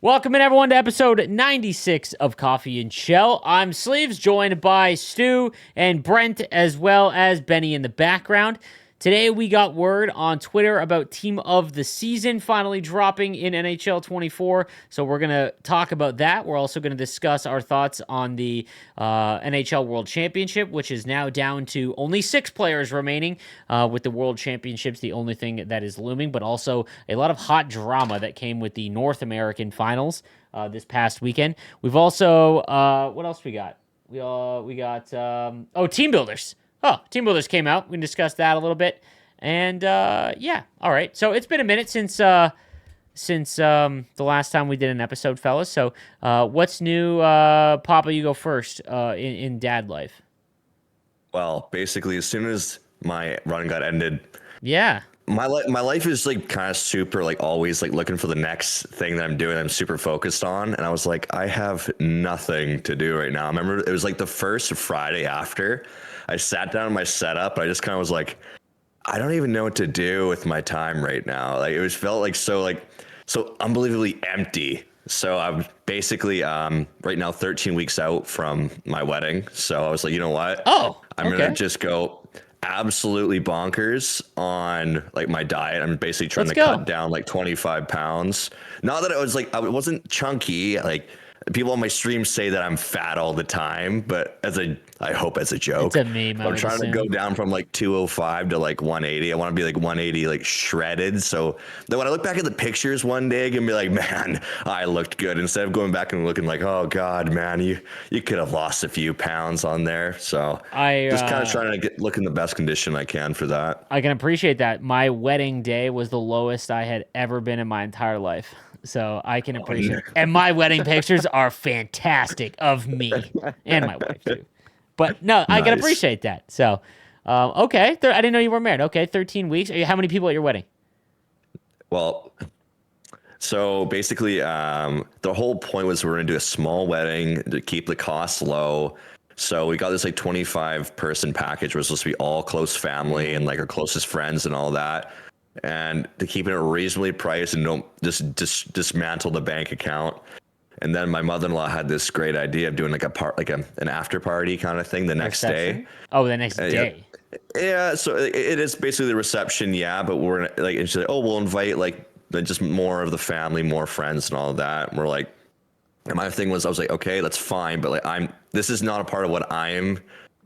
Welcome in everyone to episode 96 of Coffee and Chel. I'm Sleeves, joined by Stu and Brent, as well as Benny in the background. Today we got word on Twitter about Team of the Season finally dropping in NHL 24, so we're going to talk about that. We're also going to discuss our thoughts on the NHL World Championship, which is now down to only 6 players remaining, with the World Championships the only thing that is looming, but also a lot of hot drama that came with the North American Finals this past weekend. We've also, what else we got? We got Team Builders. Oh, Team Builders came out. We can discuss that a little bit. And yeah, all right. So it's been a minute since the last time we did an episode, fellas. So what's new? Papa, you go first in dad life. Well, basically, as soon as my run got ended, Yeah. my life is like kind of super like always like looking for the next thing that I'm doing. I'm super focused on, and I was like, I have nothing to do right now. I remember it was like the first Friday after I sat down in my setup. And I just kind of was like, I don't even know what to do with my time right now. Like it was felt so unbelievably empty. So I'm basically right now 13 weeks out from my wedding. So I was like, you know what? Oh, I'm okay. gonna just go absolutely bonkers on like my diet. I'm basically trying Let's to go. cut down like 25 pounds. Not that I wasn't chunky. Like people on my stream say that I'm fat all the time, but I hope as a joke. It's a meme, I I'm would trying to assume. go down from like 205 to like 180. I want to be like 180, like shredded. So then when I look back at the pictures one day, I can be like, man, I looked good. Instead of going back and looking like, oh God, man, you could have lost a few pounds on there. So just kind of trying to look in the best condition I can for that. I can appreciate that. My wedding day was the lowest I had ever been in my entire life. So I can appreciate it. And my wedding pictures are fantastic of me and my wife too. But no, I can Nice. appreciate that. So, okay. I didn't know you were married. Okay, 13 weeks. How many people at your wedding? Well, so basically, the whole point was we're gonna do a small wedding to keep the costs low. So we got this like 25 person package where it's supposed to be all close family and like our closest friends and all that. And to keep it reasonably priced and don't just dismantle the bank account. And then my mother-in-law had this great idea of doing like an after party kind of thing the next day. Reception? Oh, the next Yeah, day. yeah, so it is basically the reception, yeah, but we're like, and she's like, oh, we'll invite like just more of the family, more friends, and all of that. And we're like, and my thing was, I was like, okay, that's fine, but like, this is not a part of what I'm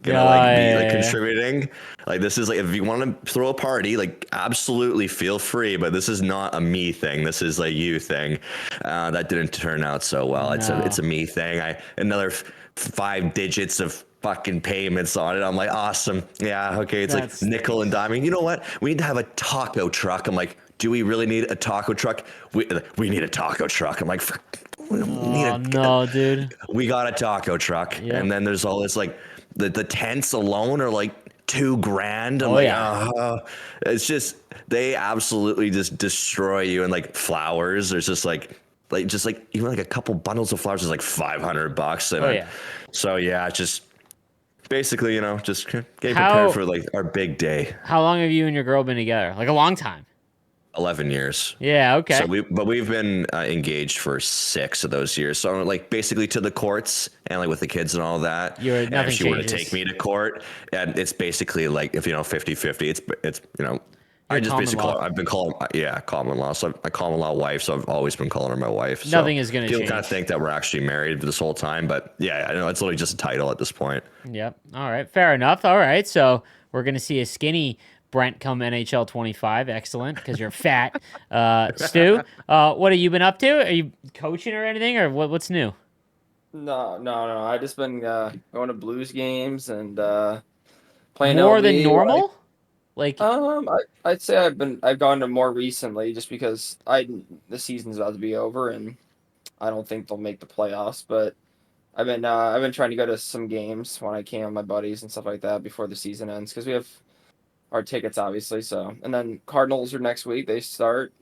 gonna like be like Yeah. contributing. Like, this is like, if you want to throw a party, like, absolutely feel free, but this is not a me thing. This is a you thing. That didn't turn out so well. It's a No. me thing. Another 5 digits of fucking payments on it. I'm like, awesome. Yeah, okay. It's That like nickel and stinks. diming. You know what? We need to have a taco truck. I'm like, do we really need a taco truck? We need a taco truck. I'm like, we need Oh no, dude. we got a taco truck. Yep. And then there's all this like the tents alone are like $2,000. I'm Oh like, yeah. it's just they absolutely just destroy you. And like flowers, there's just like even like a couple bundles of flowers is like $500. And Oh yeah. so yeah, just basically, just getting prepared How for like our big day. how long have you and your girl been together? Like a long time. 11 years. Yeah, So okay. we've been engaged for 6 of those years. So like basically to the courts and like with the kids and all that. And if Nothing she were to changes. take me to court, and it's basically like if 50-50, it's I Your just common basically law. I've been calling common law. So I common law wife. So I've always been calling her my wife. So Nothing is gonna people kind of change. think that we're actually married this whole time, but yeah, I know it's literally just a title at this point. Yep. All right. Fair enough. All right. So we're gonna see a skinny Brent come NHL 25. Excellent, because you're fat. Stu, what have you been up to? Are you coaching or anything, or what's new? No. I just been going to Blues games and playing More than LB. normal? Like, I'd say I've gone to more recently just because the season's about to be over and I don't think they'll make the playoffs. But I've been trying to go to some games when I can with my buddies and stuff like that before the season ends because we have our tickets obviously. So and then Cardinals are next week. They start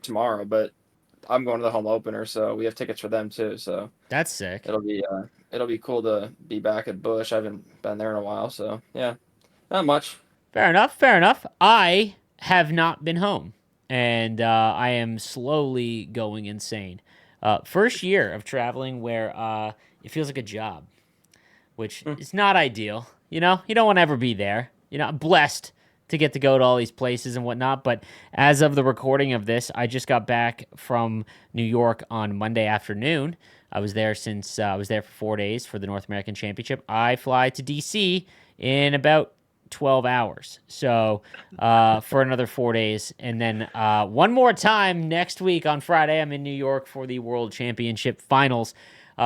tomorrow, but I'm going to the home opener, so we have tickets for them too. So that's sick. it'll be cool to be back at Bush. I haven't been there in a while, so yeah, not much. Fair enough. Fair enough. I have not been home, and I am slowly going insane. First year of traveling where it feels like a job, which Mm. is not ideal. You know, you don't want to ever be there. You know, I'm blessed to get to go to all these places and whatnot. But as of the recording of this, I just got back from New York on Monday afternoon. I was there since I was there for 4 days for the North American Championship. I fly to DC in about 12 hours. So for another 4 days. And then one more time next week on Friday, I'm in New York for the World Championship Finals.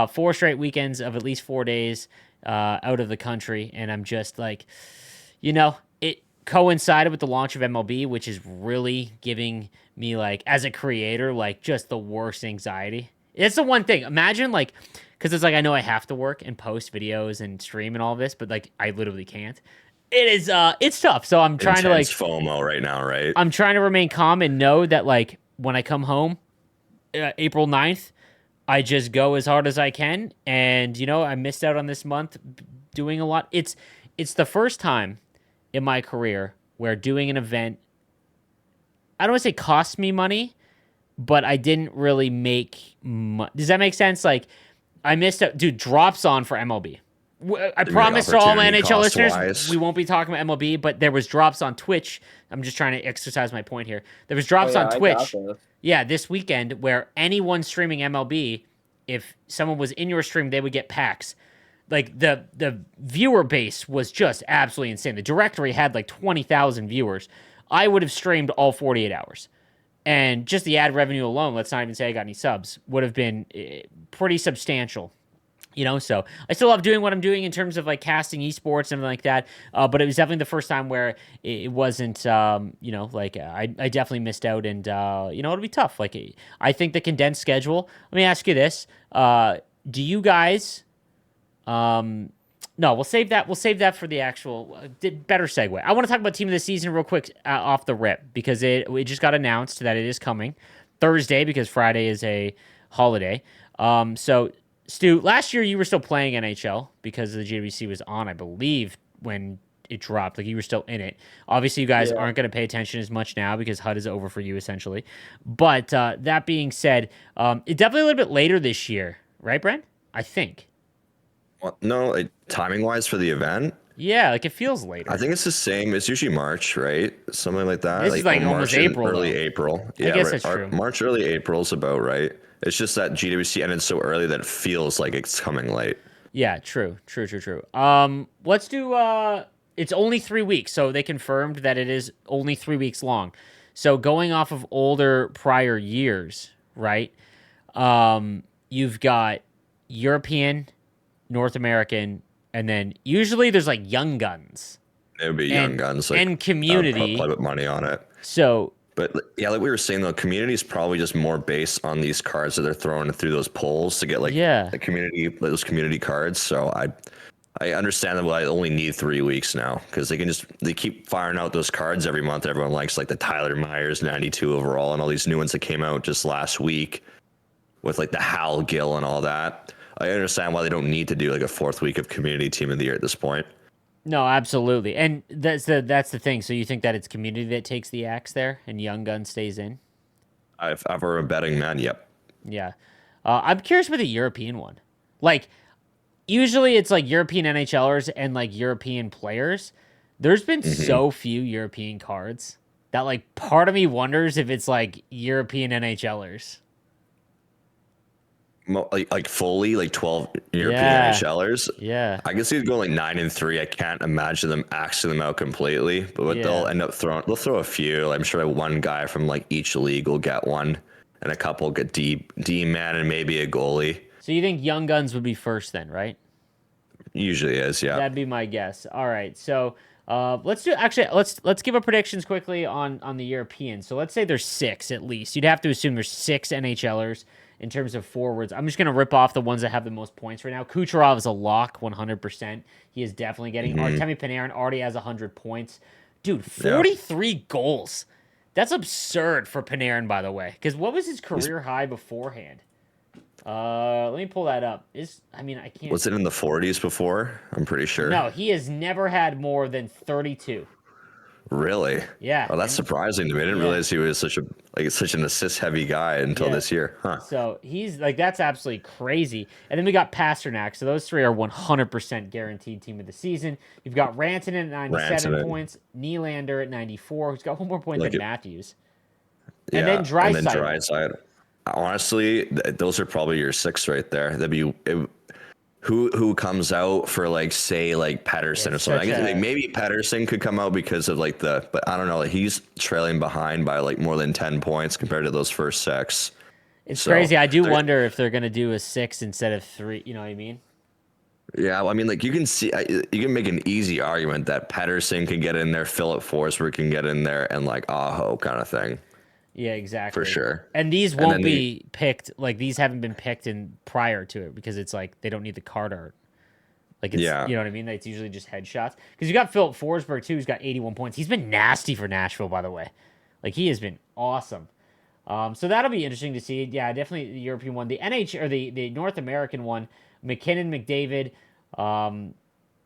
4 straight weekends of at least 4 days out of the country. And I'm just like, it coincided with the launch of MLB, which is really giving me, like, as a creator, like, just the worst anxiety. It's the one thing. Imagine, like, because it's like I know I have to work and post videos and stream and all this, but like I literally can't. It's tough. So I'm trying to, like, Intense FOMO right now, right? I'm trying to remain calm and know that, like, when I come home April 9th, I just go as hard as I can. And, I missed out on this month doing a lot. It's the first time in my career where doing an event, I don't want to say cost me money, but I didn't really make money. Does that make sense? Like, I missed out. Dude, drops on for MLB. I promise to all my NHL listeners, cost-wise. we won't be talking about MLB, but there was drops on Twitch. I'm just trying to exercise my point here. There was drops Oh, yeah, on I Twitch. got this. Yeah, this weekend where anyone streaming MLB, if someone was in your stream, they would get packs. Like, the viewer base was just absolutely insane. The directory had like 20,000 viewers. I would have streamed all 48 hours. And just the ad revenue alone, let's not even say I got any subs, would have been pretty substantial. So I still love doing what I'm doing in terms of, like, casting esports and everything like that. But it was definitely the first time where it wasn't, like, I definitely missed out, and, it'll be tough. Like, I think the condensed schedule, let me ask you this. Do you guys, no, we'll save that. We'll save that for the actual better segue. I want to talk about team of the season real quick off the rip, because it just got announced that it is coming Thursday, because Friday is a holiday. So Stu, last year you were still playing NHL because the GWC was on, I believe, when it dropped. Like, you were still in it. Obviously, you guys Yeah. aren't going to pay attention as much now because HUD is over for you, essentially. But that being said, it's definitely a little bit later this year, right, Brent? I think. Well, no, like, timing wise for the event, Yeah, like, it feels later. I think it's the same. It's usually March, right? Something like that. This is like almost March and April, early though. April. I Yeah, guess right. that's true. March, early April is about right. It's just that GWC ended so early that it feels like it's coming late. Yeah, true. Let's do it's only 3 weeks, so they confirmed that it is only 3 weeks long. So going off of older prior years, right? You've got European, North American, and then usually there's like Young Guns It would be Young Guns. Like, and Community. Probably put money on it. So But yeah, like we were saying, though, community is probably just more based on these cards that they're throwing through those polls to get, like, Yeah. those community cards. So I understand that I only need 3 weeks now, because they keep firing out those cards every month. Everyone likes, like, the Tyler Myers 92 overall and all these new ones that came out just last week with, like, the Hal Gill and all that. I understand why they don't need to do, like, a 4th week of community team of the year at this point. no, absolutely, and that's the thing. So you think that it's Community that takes the axe there, and Young Gun stays in? I've ever a betting man. Yep. Yeah. I'm curious about the European one. Like, usually it's like European NHLers and, like, European players. There's been so few European cards that, like, part of me wonders if it's like European NHLers. Like fully, like 12 European Yeah. NHLers. Yeah. I guess they'd go like 9-3. I can't imagine them axing them out completely, but what Yeah. they'll end up they'll throw a few. I'm sure one guy from, like, each league will get one, and a couple get D man and maybe a goalie. So you think Young Guns would be first then, right? Usually is, yeah. That'd be my guess. All right. So let's give our predictions quickly on the Europeans. So let's say there's 6 at least. You'd have to assume there's 6 NHLers in terms of forwards. I'm just gonna rip off the ones that have the most points right now. Kucherov is a lock, 100%. He is definitely getting. Artemi Panarin already has 100 points. Dude, 43 goals. That's absurd for Panarin, by the way. Because what was his career high beforehand? Let me pull that up. I can't. Was it in the 40s before? I'm pretty sure. No, he has never had more than 32. Really? Yeah. Oh, that's surprising to me. I didn't Yeah. realize he was such an assist heavy guy until Yeah. this year. Huh. So he's like, that's absolutely crazy. And then we got Pasternak. So those three are 100% guaranteed team of the season. You've got Rantanen at 97 Rantanen. points, Nylander at 94, who's got one more point Like than it, Matthews. yeah, And then and then Draisaitl. Dryside. Honestly, those are probably your six right there. Who comes out for like say like Pedersen or It's something. I such guess like, a maybe Pedersen could come out because of like but I don't know. Like, he's trailing behind by like more than 10 points compared to those first six. It's So crazy. I do they're- wonder if they're gonna do a 6 instead of 3. You know what I mean? Yeah, well, I mean, like you can make an easy argument that Pedersen can get in there, Philip Forsberg can get in there, and like Aho kind of thing Yeah, exactly. for sure. And these And won't then be picked. Like these haven't been picked in prior to it because it's like they don't need the card art. Like it's Yeah. you know what I mean? It's usually just headshots. Because you got Philip Forsberg too, who's got 81 points. He's been nasty for Nashville, by the way. Like he has been awesome. So that'll be interesting to see. Yeah, definitely the European one. The NH or the North American one, McKinnon, McDavid,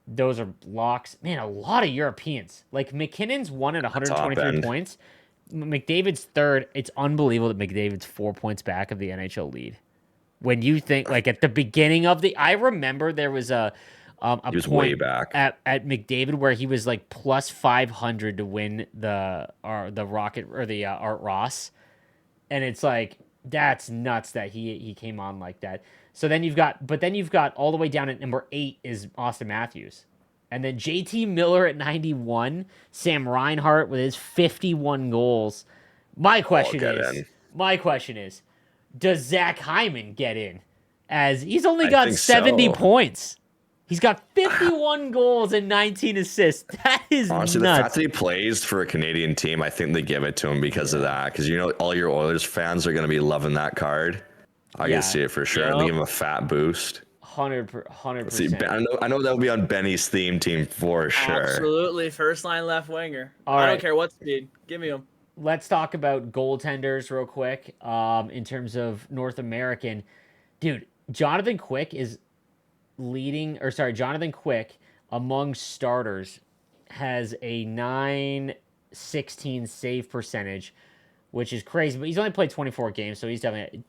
those are locks. Man, a lot of Europeans. Like McKinnon's won at 123 end. points. McDavid's third. It's unbelievable that McDavid's 4 points back of the NHL lead. When you think like at the beginning of I remember there was a He was point way back. at McDavid where he was like plus 500 to win the Rocket or the Art Ross, and it's like that's nuts that he came on like that. So then you've got all the way down at number 8 is Austin Matthews. And then JT Miller at 91, Sam Reinhart with his 51 goals. My question is, does Zach Hyman get in? As he's only got think 70 so. points. He's got 51 goals and 19 assists. That is Honestly, nuts. the fact that he plays for a Canadian team, I think they give it to him because of that. Because all your Oilers fans are going to be loving that card. I Yeah. can see it for sure. Yep. And they give him a fat boost. 100%. See, I know that'll be on Benny's theme team for sure. Absolutely, first line left winger. All I right. don't care what speed. Give me him. Let's talk about goaltenders real quick. In terms of North American, dude, Jonathan Quick among starters has a 916 save percentage, which is crazy. But he's only played 24 games, so he's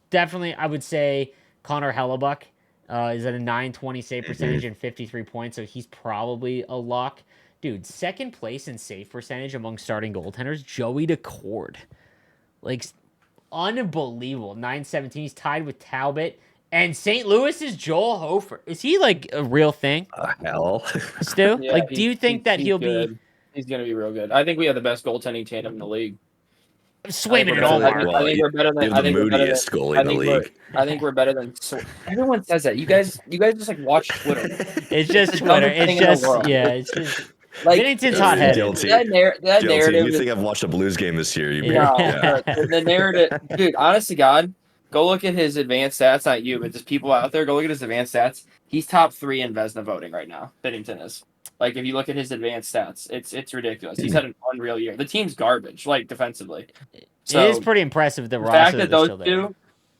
definitely I would say Connor Hellebuck is at a 920 save percentage and 53 points, so he's probably a lock. Dude, second place in save percentage among starting goaltenders, Joey Decord. Like, unbelievable. 917. He's tied with Talbot. And St. Louis is Joel Hofer. Is he, like, a real thing, Hell. Stu? Yeah, like, do you think that he's he'll good. He's gonna be real good. I think we have the best goaltending tandem in the league. be Swayman and I Omar? think we're better than. You're I the think we're better than. moodiest goalie I in the think league. I think we're better than. Everyone says that. You guys just like watch Twitter. It's just It's the Twitter. dumbest thing It's in the just, world. yeah, it's just. Like Bennington's hot-headed. Guilty. that Guilty. narrative. You think I've watched a Blues game this year? You Yeah. The narrative, dude. Honest to God, go look at his advanced stats. Not you, but just people out there. Go look at his advanced stats. He's top 3 in Vezina voting right now. Bennington is. Like if you look at his advanced stats, it's ridiculous. He's had an unreal year. The team's garbage, like defensively. So it is pretty impressive the the roster fact that that's those still there. two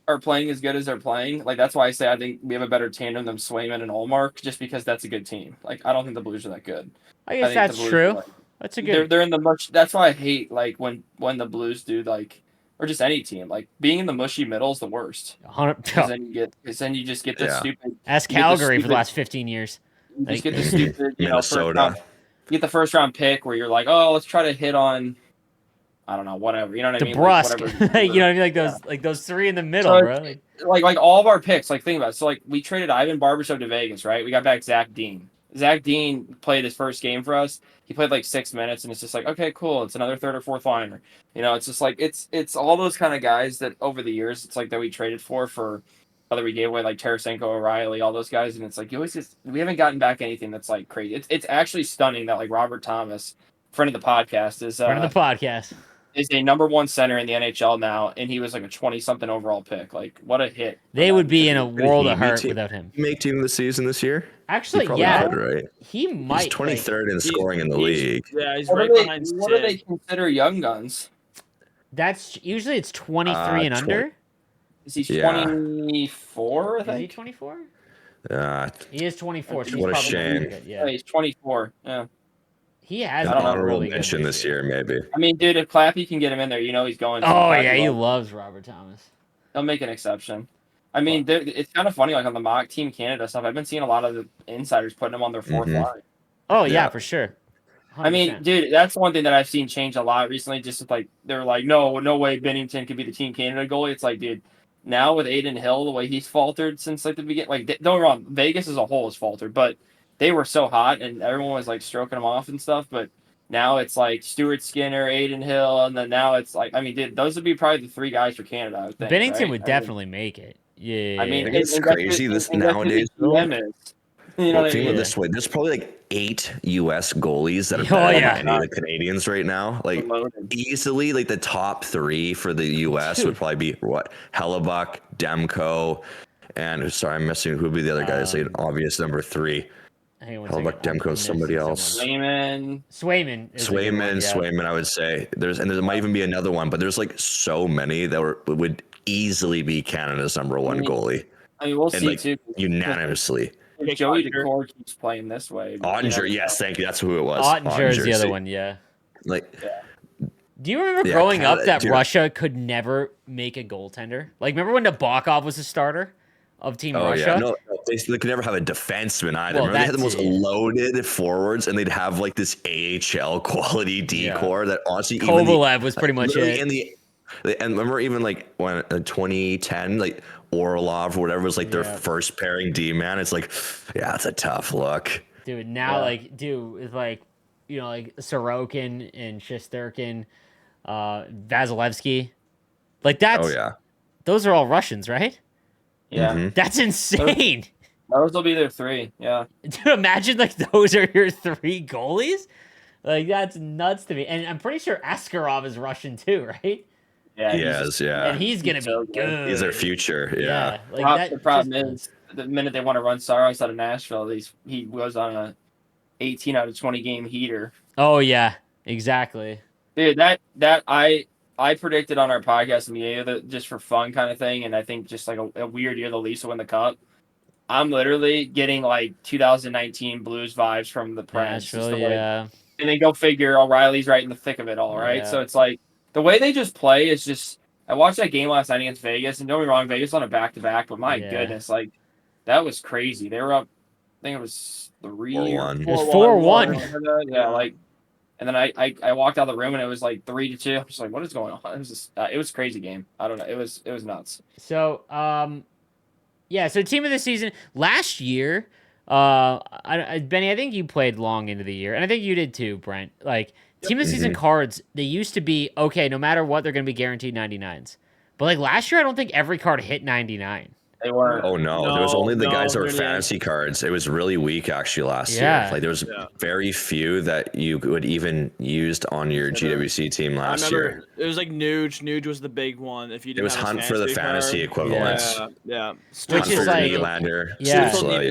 are playing as good as they're playing, like that's why I say I think we have a better tandem than Swayman and Olmark, just because that's a good team. Like I don't think the Blues are that good. I I guess think that's the Blues true. are, like, That's a good. they're in the mush. That's why I hate like when the Blues do like, or just any team, like being in the mushy middle is the worst. 100. Because then you just get the Yeah. stupid. Ask you get the Calgary for the stupid- last 15 years. You just Like- get the stupid, first Minnesota. round, you get the first round pick where you're like, oh, let's try to hit on, I don't know, whatever. You know what I mean? DeBrusque. Like, whatever. You know what I mean? Like those 3 in the middle, So, bro. Like all of our picks, like think about it. So like we traded Ivan Barbashev to Vegas, right? We got back Zach Dean. Zach Dean played his first game for us. He played like 6 minutes, and it's just like, okay, cool. It's another third or fourth liner. It's just like it's all those kind of guys that over the years, it's like that we traded for whether we gave away like Tarasenko, O'Reilly, all those guys, and it's like we haven't gotten back anything that's like crazy. It's actually stunning that like Robert Thomas, friend of the podcast, is Friend of the podcast. is a number 1 center in the NHL now, and he was like a 20-something overall pick. Like what a hit! They would be in a Did world he of hurt team- without him. You make team of the season this year? Actually, He probably yeah, could, right? he might. He's 23rd in He's- scoring in the he's- league. Yeah, he's What right do they, behind what do Sid. they consider young guns? That's usually it's 23 and 20. under. Is he Yeah. 24? I Is he think. 24? Uh, He is 24. So he's What a probably shame. good. Yeah, Yeah. he's 24. Yeah. He has An been honorable really good mention this year, maybe. I mean, dude, if Clappy can get him in there, he's going to. Oh Clappy yeah, he loves Robert Thomas. He'll make an exception. I mean, it's kind of funny, like on the mock Team Canada stuff. I've been seeing a lot of the insiders putting him on their fourth line. Oh yeah, Yeah. for sure. 100%. I mean, dude, that's one thing that I've seen change a lot recently. Just with, like they're like, no way Bennington could be the Team Canada goalie. It's like, dude, now with Aiden Hill, the way he's faltered since like the beginning, like don't get me wrong, Vegas as a whole has faltered, but they were so hot and everyone was like stroking them off and stuff. But now it's like Stuart Skinner, Aiden Hill, and then now it's like, I mean, dude, those would be probably the three guys for Canada. I would think Bennington right? would definitely make it. Yeah. I mean, It's crazy this nowadays. You know Well, what I think mean? of it this way: there's probably like 8 U.S. goalies that are Oh, better yeah. than any of the Canadians right now. Like Loaded. easily, like the top 3 for the U.S. would probably be what Hellebuck, Demko, and sorry, I'm missing who would be the other guy. It's like an obvious number 3. Hang on one Hellebuck, second. I'm Demko, somebody missing else. someone. Swayman. Swayman. Is a good one, yeah. Swayman, I would say. There might even be another one, but there's like so many that would easily be Canada's number 1 goalie, I mean, we'll and see like too. unanimously. If Joey Decor keeps playing this way. Ottinger, yes, thank you. That's who it was. Ottinger is the Ottinger, other see? one, yeah. Like, Do you remember Yeah, growing up Canada, that dude. Russia could never make a goaltender? Like, remember when Nabokov was a starter of Team oh Russia? yeah, no, they could never have a defenseman either. Well, Remember they had the most that's it. loaded forwards, and they'd have like this AHL quality decor that honestly even Kovalev was pretty much literally it. and remember even like when 2010, like Orlov or whatever was like their Yeah. first pairing D man. It's like, yeah, it's a tough look. Dude, now, like, it's like, you know, like Sorokin and Shesterkin, Vasilevsky. Like, that's, Oh yeah, those are all Russians, right? Yeah. Mhm. That's insane. Those will be their 3. Yeah. Dude, imagine, like, those are your 3 goalies? Like, that's nuts to me. And I'm pretty sure Askarov is Russian too, right? Yeah. yes, yeah. And he's going to so be good. good. He's their future. Yeah. Like The problem is, the minute they want to run Saros out of Nashville, he was on a 18 out of 20 game heater. Oh, yeah, exactly. Dude, that I predicted on our podcast in the year that just for fun kind of thing, and I think just like a weird year the Leafs will win the cup. I'm literally getting like 2019 Blues vibes from the Preds. just Nashville, the way- yeah. And then go figure, O'Reilly's right in the thick of it all, right? Yeah. So it's like the way they just play is just. I watched that game last night against Vegas, and don't get me wrong, Vegas on a back-to-back, but my Yeah. goodness, like that was crazy. They were up, I think it was 4-1. It was 4-1. Yeah, like, and then I walked out of the room and it was like 3-2. I'm just like, what is going on? It was just, it was a crazy game. I don't know. It was nuts. So, yeah, so team of the season last year, Benny, I think you played long into the year, and I think you did too, Brent. Like, team of the season cards, they used to be, okay, no matter what, they're going to be guaranteed 99s. But, like, last year, I don't think every card hit 99. They weren't. Oh no, there was only the guys that were really fantasy cards. It was really weak actually last Yeah. year. Like there was very few that you would even used on your GWC team I last remember year. it was like Nuge. Nuge was the big one. If you It didn't was have his hunt for the fantasy card. equivalents. Yeah. Which Hunt is for like- Nylander, Yeah. Stützle,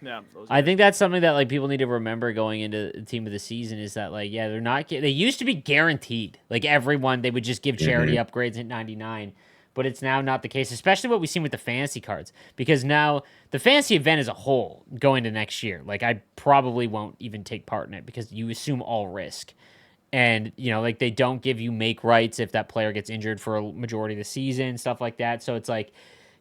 Yeah. Those I think that's something that, like, people need to remember going into the team of the season is that, like, yeah, they're not, they used to be guaranteed. Like, everyone, they would just give charity upgrades at 99. But it's now not the case, especially what we've seen with the fantasy cards. Because now the fantasy event as a whole going to next year, like I probably won't even take part in it because you assume all risk. And, you know, like they don't give you make rights if that player gets injured for a majority of the season, stuff like that. So it's like,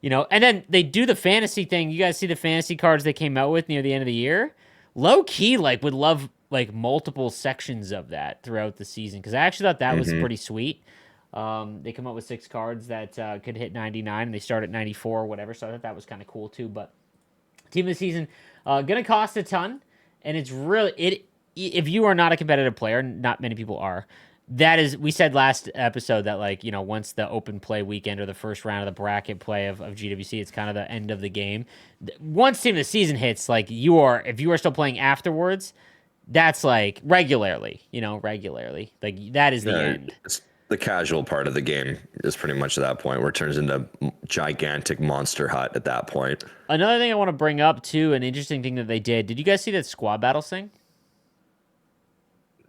you know, and then they do the fantasy thing. You guys see the fantasy cards they came out with near the end of the year? Low key, like, would love like multiple sections of that throughout the season because I actually thought that was pretty sweet. They come up with 6 cards that could hit 99, and they start at 94 or whatever. So I thought that was kind of cool too. But team of the season gonna cost a ton, and it's really it. If you are not a competitive player, not many people are. That is, we said last episode that, like, you know, once the open play weekend or the first round of the bracket play of GWC, it's kind of the end of the game. Once team of the season hits, like, if you are still playing afterwards, that's like regularly, like that is the end. It's the casual part of the game is pretty much at that point where it turns into gigantic monster hut at that point. Another thing I want to bring up too, an interesting thing that they did you guys see that squad battles thing?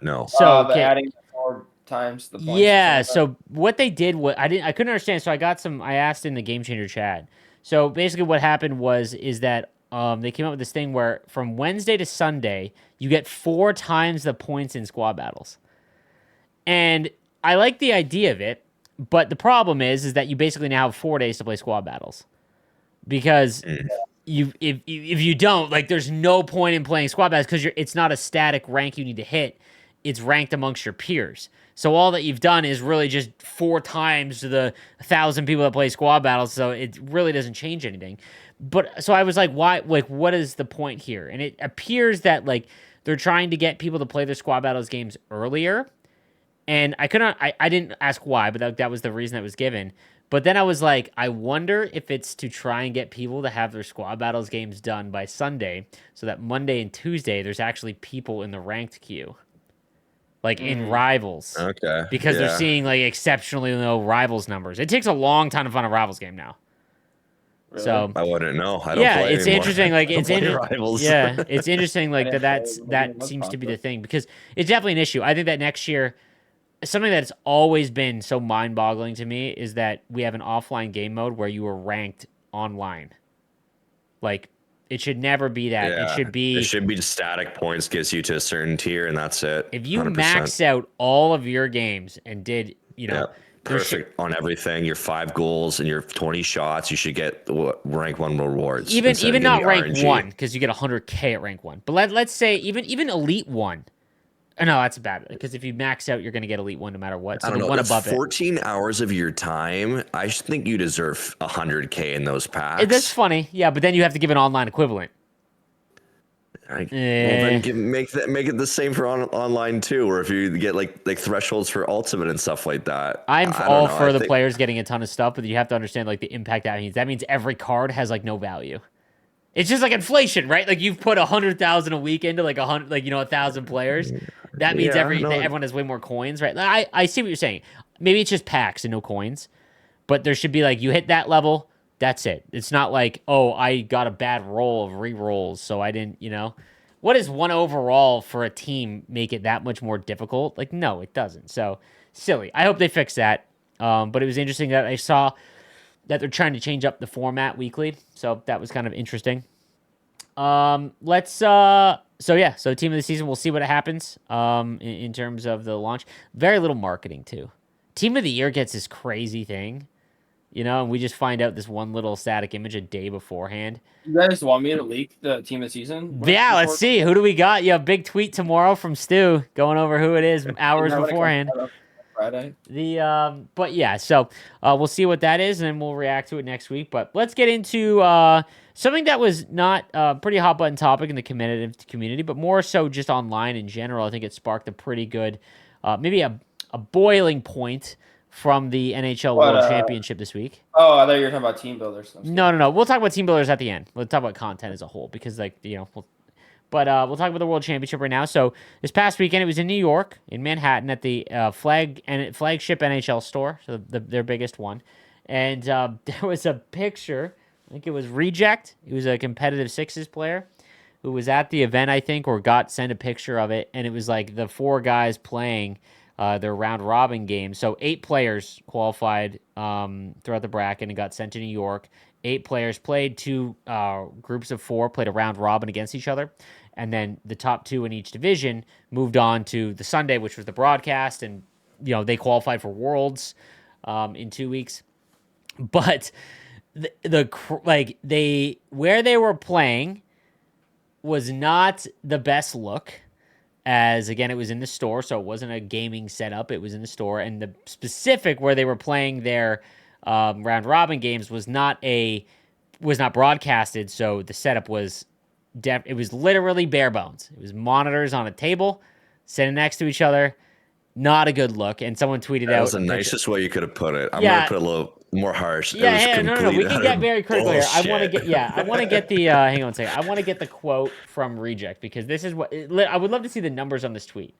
No. So the adding 4 times the points. yeah, so what they did was I couldn't understand, so I asked in the Game Changer chat. So basically what happened is that they came up with this thing where from Wednesday to Sunday, you get 4 times the points in squad battles. And I like the idea of it, but the problem is that you basically now have 4 days to play squad battles. Because if you don't, like, there's no point in playing squad battles because it's not a static rank you need to hit. It's ranked amongst your peers. So all that you've done is really just 4 times the 1,000 people that play squad battles. So it really doesn't change anything. But so I was like, why? Like, what is the point here? And it appears that like they're trying to get people to play their squad battles games earlier. And I didn't ask why, but that was the reason that was given. But then I was like, I wonder if it's to try and get people to have their squad battles games done by Sunday, so that Monday and Tuesday there's actually people in the ranked queue, like in rivals. Okay. Because they're seeing like exceptionally low rivals numbers. It takes a long time to find a rivals game now. Really? So I wouldn't know. I don't play it's anymore. interesting. Like I it's don't play Rivals. yeah, it's interesting. Like I that didn't play that Rivals seems to be the concept. thing because it's definitely an issue. I think that next year, something that's always been so mind-boggling to me is that we have an offline game mode where you are ranked online. Like it should never be that. Yeah. It should be just static points gets you to a certain tier, and that's it. if you 100%. max out all of your games and did Yeah, perfect on everything. Your 5 goals and your 20 shots, you should get rank 1 rewards. even instead of not getting rank RNG. 1 because you get 100K at rank 1. But let's say even elite 1. Oh, no, that's bad because if you max out, you're going to get elite 1 no matter what. So I don't the know. one That's above 14 hours of your time. I think you deserve 100K in those packs. That's funny, yeah. But then you have to give an online equivalent. Well, then make it the same for online too, or if you get like thresholds for ultimate and stuff like that. I'm I don't all know. for I the think- players getting a ton of stuff, but you have to understand like the impact that means. That means every card has like no value. It's just like inflation, right? Like you've put 100,000 a week into like 100, like 1,000 players. That means Yeah, everyone has way more coins, right? Like, I see what you're saying. Maybe it's just packs and no coins, but there should be like you hit that level, that's it. It's not like, oh, I got a bad roll of re-rolls, so I didn't. What does 1 overall for a team make it that much more difficult? Like, no, it doesn't. So silly. I hope they fix that. But it was interesting that I saw that they're trying to change up the format weekly. So that was kind of interesting. So team of the season, we'll see what happens in terms of the launch. Very little marketing too. Team of the year gets this crazy thing, and we just find out this one little static image a day beforehand. You guys want me to leak the team of the season? Yeah, let's see. Who do we got? Yeah, big tweet tomorrow from Stu going over who it is hours beforehand. Friday. But yeah, so we'll see what that is, and then we'll react to it next week. But let's get into something that was not a pretty hot button topic in the competitive community, but more so just online in general. I think it sparked a pretty good, maybe a boiling point from the NHL World Championship this week. Oh, I thought you were talking about team builders. No. We'll talk about team builders at the end. We'll talk about content as a whole because, like, we'll talk about the World Championship right now. So this past weekend, it was in New York, in Manhattan, at the flagship NHL store, so their biggest one. And there was a picture. I think it was Reject. He was a competitive Sixes player who was at the event, I think, or got sent a picture of it. And it was like the 4 guys playing their round robin game. So 8 players qualified throughout the bracket and got sent to New York. 8 players played. 2 groups of 4 played a round robin against each other. And then the top 2 in each division moved on to the Sunday, which was the broadcast. And, they qualified for Worlds in 2 weeks. But where they were playing was not the best look. As again, it was in the store, so it wasn't a gaming setup. It was in the store, and the specific where they were playing their round robin games was not broadcasted. So the setup was it was literally bare bones. It was monitors on a table, sitting next to each other. Not a good look. And someone tweeted out. That was the nicest way you could have put it. I'm Yeah. gonna put a little more harsh. Yeah, no. We can get very critical here. I want to bullshit. get the. Hang on a second. I want to get the quote from Reject because this is what I would love to see the numbers on this tweet.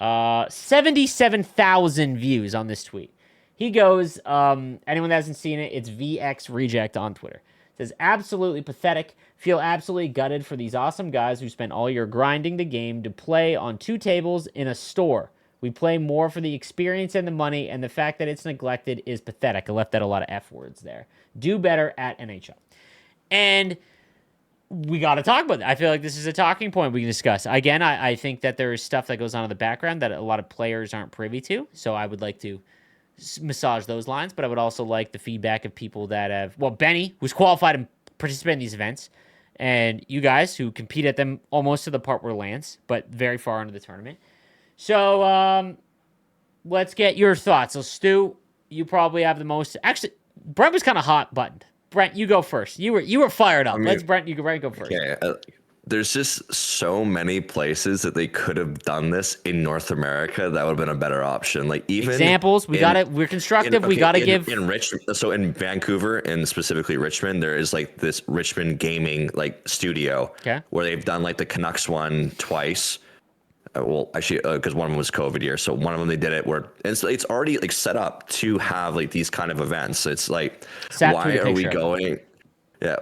77,000 views on this tweet. He goes. Anyone that hasn't seen it, it's VX Reject on Twitter. It says absolutely pathetic. Feel absolutely gutted for these awesome guys who spent all year grinding the game to play on 2 tables in a store. We play more for the experience and the money, and the fact that it's neglected is pathetic. I left out a lot of F words there. Do better at NHL. And we got to talk about that. I feel like this is a talking point we can discuss. Again, I think that there is stuff that goes on in the background that a lot of players aren't privy to. So I would like to massage those lines, but I would also like the feedback of people that have, well, Benny, who's qualified and participate in these events, and you guys who compete at them almost to the part where Lance, but very far into the tournament. So let's get your thoughts. So Stu, you probably have the most. Actually, Brent was kind of hot buttoned. Brent, you go first. You were fired up. I mean, Let's Brent go first. Okay, there's just so many places that they could have done this in North America that would have been a better option. Like even Examples, we're constructive. We gotta give in Richmond. So in Vancouver and specifically Richmond, there is like this Richmond gaming like studio where they've done like the Canucks one twice. Well, actually, because one of them was COVID year, so one of them they did it where it's already like set up to have like these kind of events. It's like, why are we going? Yeah.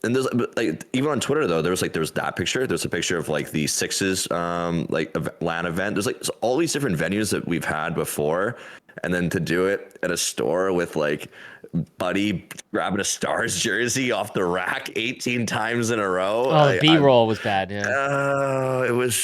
And there's like even on Twitter though, there was that picture. There's a picture of like the Sixes like LAN event. There's like all these different venues that we've had before, and then to do it at a store with like Buddy grabbing a Stars jersey off the rack 18 times in a row. Oh, the B-roll was bad. Yeah. It was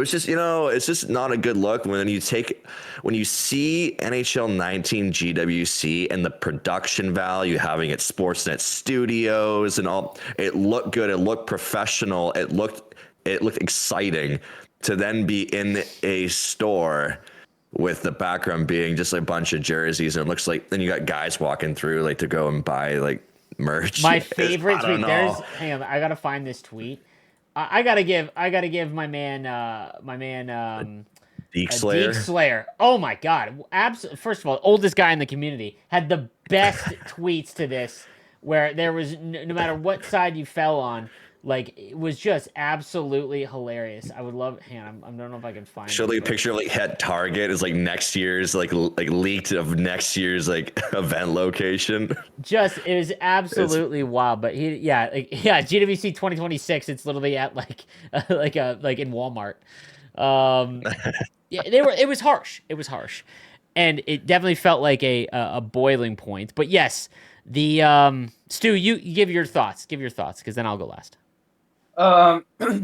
just, it's just not a good look when you see NHL 19 GWC and the production value, having it Sportsnet studios and all. It looked good. It looked professional. It looked exciting to then be in a store with the background being just a bunch of jerseys, and it looks like then you got guys walking through like to go and buy like merch. My favorite tweet. Hang on, I gotta find this tweet. I gotta give my man Deke Slayer. Deke Slayer. Oh my god! First of all, oldest guy in the community had the best tweets to this, where there was no matter what side you fell on. Like, it was just absolutely hilarious. I would love. Hang on, I don't know if I can find. Show the picture of like Head Target is like next year's like leaked of next year's like event location. Just it was absolutely wild. But GWC 2026. It's literally at like in Walmart. Yeah, it was harsh. It was harsh, and it definitely felt like a boiling point. But yes, the Stu, you give your thoughts. Give your thoughts, because then I'll go last.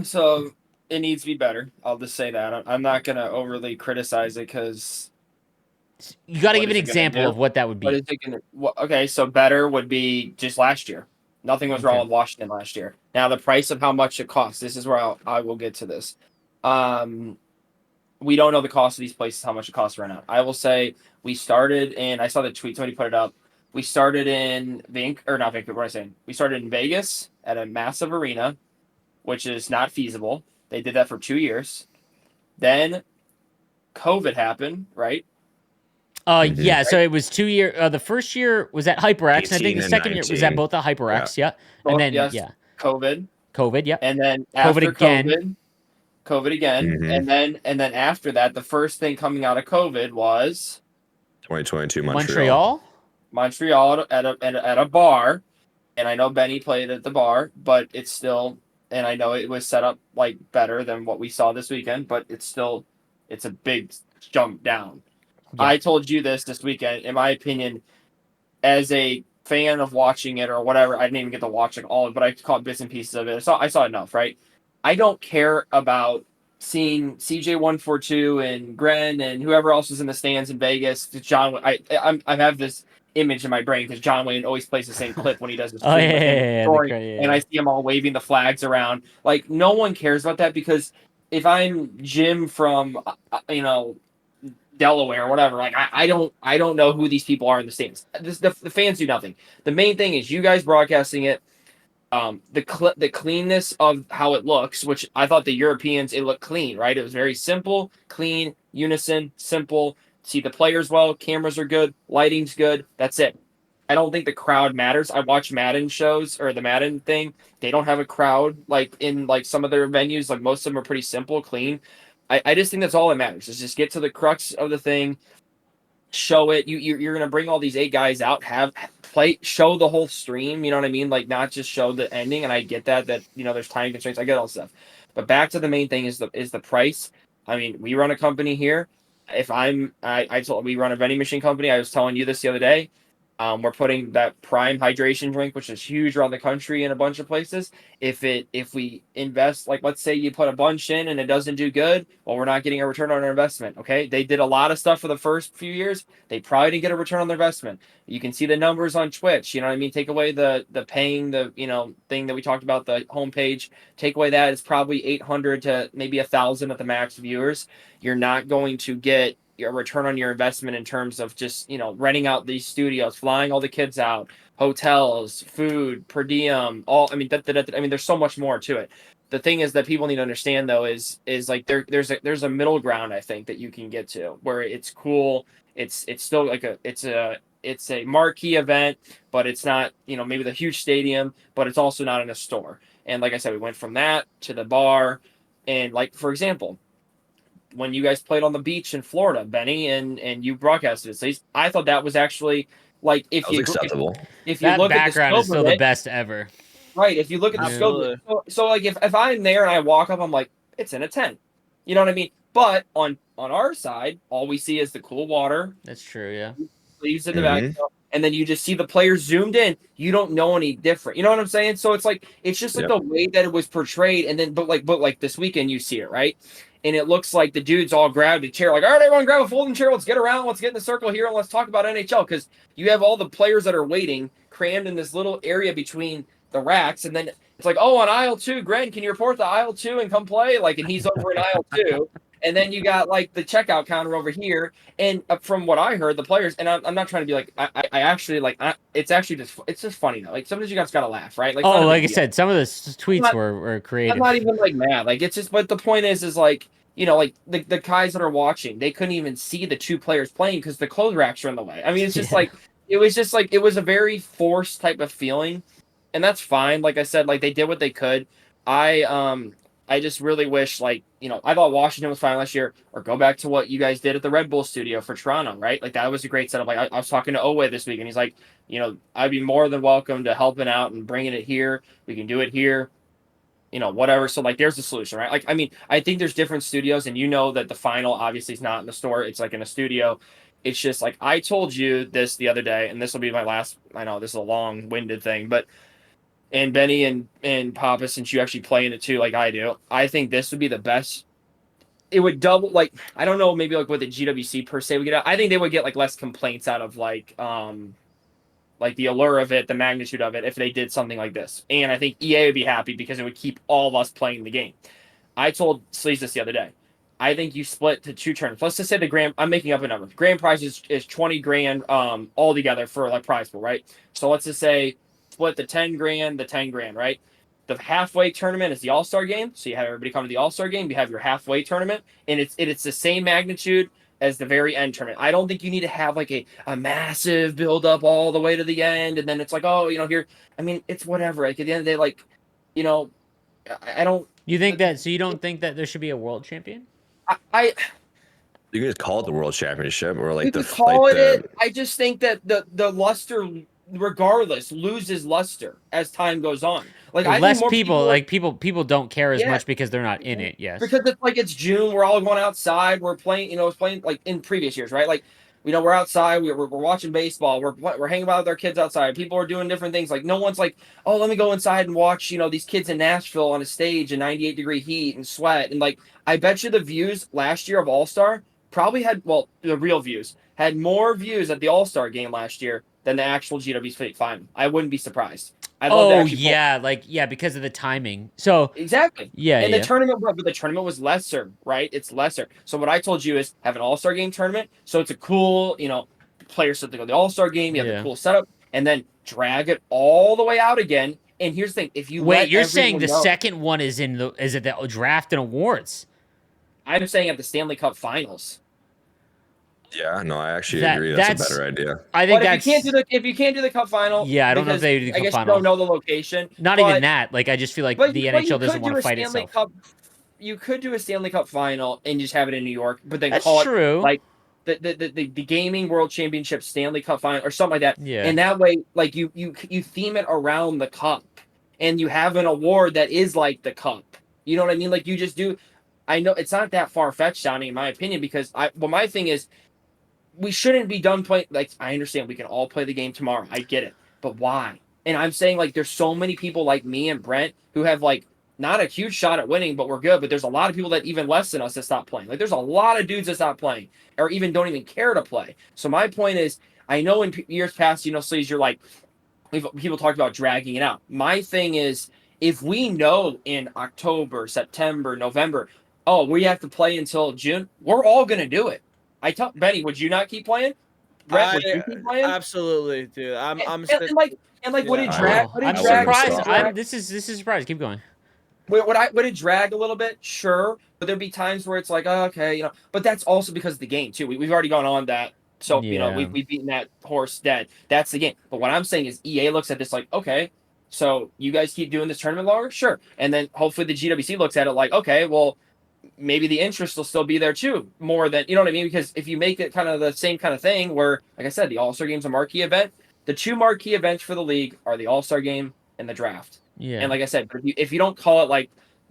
So it needs to be better. I'll just say that. I'm not gonna overly criticize it because you got to give an example of what that would be. What is it gonna? Okay, so better would be just last year. Nothing was wrong with Washington last year. Now the price of how much it costs. This is where I will get to this. We don't know the cost of these places, how much it costs right now. I will say we started, and I saw the tweet, somebody put it up. We started in not Vancouver, what am I saying? We started in Vegas at a massive arena, which is not feasible. They did that for 2 years. Then COVID happened, right? Yeah, so it was 2 years. The first year was at HyperX, and I think the second 19. year was at both the HyperX, yeah. And then, COVID, yeah. And then after COVID again. Mm-hmm. And then after that, the first thing coming out of COVID was 2022 Montreal at a bar, and I know Benny played at the bar, but it's still, and I know it was set up like better than what we saw this weekend, but it's a big jump down. Yeah. I told you this weekend, in my opinion, as a fan of watching it or whatever. I didn't even get to watch all of it, but I caught bits and pieces of it. I saw enough, right? I don't care about seeing CJ142 and Gren and whoever else was in the stands in Vegas. John, I have this image in my brain because John Wayne always plays the same clip when he does his and I see them all waving the flags around. Like, no one cares about that, because if I'm Jim from Delaware or whatever, like I don't know who these people are in the stands. The fans do nothing. The main thing is you guys broadcasting it. The cleanness of how it looks, which I thought the Europeans, it looked clean, right? It was very simple, clean, unison, simple. See the players well, cameras are good, lighting's good. That's it. I don't think the crowd matters. I watch Madden shows, or the Madden thing. They don't have a crowd like in like some of their venues. Like, most of them are pretty simple, clean. I just think that's all that matters, is just get to the crux of the thing. Show it. You're gonna bring all these 8 guys out, show the whole stream, you know what I mean? Like, not just show the ending. And I get that there's time constraints. I get all that stuff. But back to the main thing is the price. I mean, we run a company here. If we run a vending machine company. I was telling you this the other day. We're putting that Prime hydration drink, which is huge around the country in a bunch of places. If we invest, like let's say you put a bunch in and it doesn't do good, well, we're not getting a return on our investment. Okay, they did a lot of stuff for the first few years. They probably didn't get a return on their investment. You can see the numbers on Twitch. You know what I mean? Take away the paying the thing that we talked about, the homepage. Take away that, it's probably 800 to maybe 1,000 at the max viewers. You're not going to get your return on your investment in terms of just renting out these studios, flying all the kids out, hotels, food, per diem, all. I mean, I mean, there's so much more to it. The thing is that people need to understand though is like there's a middle ground, I think, that you can get to where it's cool. It's still like it's a marquee event, but it's not maybe the huge stadium, but it's also not in a store. And like I said, we went from that to the bar, and like for example, when you guys played on the beach in Florida, Benny, and you broadcasted it, so I thought that was actually like That was acceptable. if you That look at the background scope is still of the it, best ever. right? If you look at the scope, of it, so like if I'm there and I walk up, I'm like, it's in a tent, you know what I mean? But on our side, all we see is the cool water, That's true, yeah. leaves in the back, and then you just see the players zoomed in. You don't know any different. You know what I'm saying? So it's like it's just like the way that it was portrayed, and then but like this weekend you see it, right? And it looks like the dudes all grabbed a chair, like, all right, everyone grab a folding chair, let's get around, let's get in the circle here, and let's talk about NHL, because you have all the players that are waiting crammed in this little area between the racks, and then it's like, oh, on aisle 2, Greg, can you report to aisle 2 and come play? Like, and he's over in aisle 2. And then you got like the checkout counter over here, and from what I heard, the players, and I'm not trying to be like, I actually like, it's actually it's just funny though. Like sometimes you guys gotta laugh, right? Like, like I said, some of the tweets were creative. I'm not even like mad. Like it's just, but the point is like like the guys that are watching, they couldn't even see the two players playing because the clothes racks are in the way. I mean, it's just like it was just like it was a very forced type of feeling, and that's fine. Like I said, like they did what they could. I just really wish, like, I thought Washington was fine last year, or go back to what you guys did at the Red Bull studio for Toronto, right? Like, that was a great setup. Like, I was talking to Owe this week, and he's like, I'd be more than welcome to helping out and bringing it here. We can do it here, whatever. So, like, there's the solution, right? Like, I mean, I think there's different studios, and that the final obviously is not in the store. It's, like, in a studio. It's just, like, I told you this the other day, and this will be my last, I know this is a long-winded thing, but and Benny and Papa, since you actually play in it too, like I do, I think this would be the best. It would double, like, I don't know, maybe like what the GWC per se would get out. I think they would get like less complaints out of like the allure of it, the magnitude of it, if they did something like this. And I think EA would be happy because it would keep all of us playing the game. I told Sleaze this the other day. I think you split to 2 tournaments. Let's just say the grand, I'm making up a number. Grand prize is 20 grand all together for like prize pool, right? So let's just say split the 10 grand, right? The halfway tournament is the All-Star game. So you have everybody come to the All-Star game. You have your halfway tournament, and it's the same magnitude as the very end tournament. I don't think you need to have like a massive build up all the way to the end, and then it's like, oh, here. I mean, it's whatever. Like at the end of the day, like, I don't. You think that? So you don't think that there should be a world champion? I You can just call it the World Championship, or like you could call it. I just think that the luster, regardless, loses luster as time goes on. Like I less think more people don't care as much because they're not in it. Yes, because it's June. We're all going outside. We're playing. It's playing like in previous years, right? Like we're outside. We're watching baseball. We're hanging out with our kids outside. People are doing different things. Like no one's like, oh, let me go inside and watch these kids in Nashville on a stage in 98-degree heat and sweat. And like I bet you the views last year of All Star probably had the real views had more views at the All Star game last year than the actual GWC final. I wouldn't be surprised. Because of the timing. So exactly, and the tournament, but the tournament was lesser, right? It's lesser. So what I told you is have an All-Star game tournament. So it's a cool, players to go to the All-Star game. You have the cool setup, and then drag it all the way out again. And here's the thing: if you you're saying the second one is at the draft and awards? I'm saying at the Stanley Cup Finals. Yeah, no, I actually agree. That's a better idea. I think if you can't do the Cup final, I don't know if they do the Cup final. I guess you don't know the location. Not even that. Like I just feel like the NHL doesn't want to fight itself. You could do a Stanley Cup final and just have it in New York, but then That's call true. it like the Gaming World Championship Stanley Cup final or something like that. Yeah. And that way, like you theme it around the cup, and you have an award that is like the cup. You know what I mean? Like you just do. I know it's not that far fetched sounding in my opinion because my thing is. we shouldn't be done playing. Like, I understand we can all play the game tomorrow. I get it. But why? And I'm saying, like, there's so many people like me and Brent who have, like, not a huge shot at winning, but we're good. But there's a lot of people that even less than us that stop playing. Like, there's a lot of dudes that stop playing or even don't even care to play. So my point is, I know in years past, Sleaze, you're like, people talked about dragging it out. My thing is, if we know in October, September, November, oh, we have to play until June, we're all going to do it. I tell Benny, would you not keep playing? Brett, would you keep playing? Absolutely, dude. Would it drag? Would it I'm drag? surprised. This is surprised. Keep going. Would it drag a little bit? Sure, but there'd be times where it's like, oh, okay, But that's also because of the game too. We've already gone on that, so we've beaten that horse dead. That's the game. But what I'm saying is, EA looks at this like, okay, so you guys keep doing this tournament longer, sure, and then hopefully the GWC looks at it like, okay, well, maybe the interest will still be there too, more than, you know what I mean? Because if you make it kind of the same kind of thing where, like I said, the All-Star Game's a marquee event, the two marquee events for the league are the All-Star Game and the draft. Yeah. And like I said, if you don't call the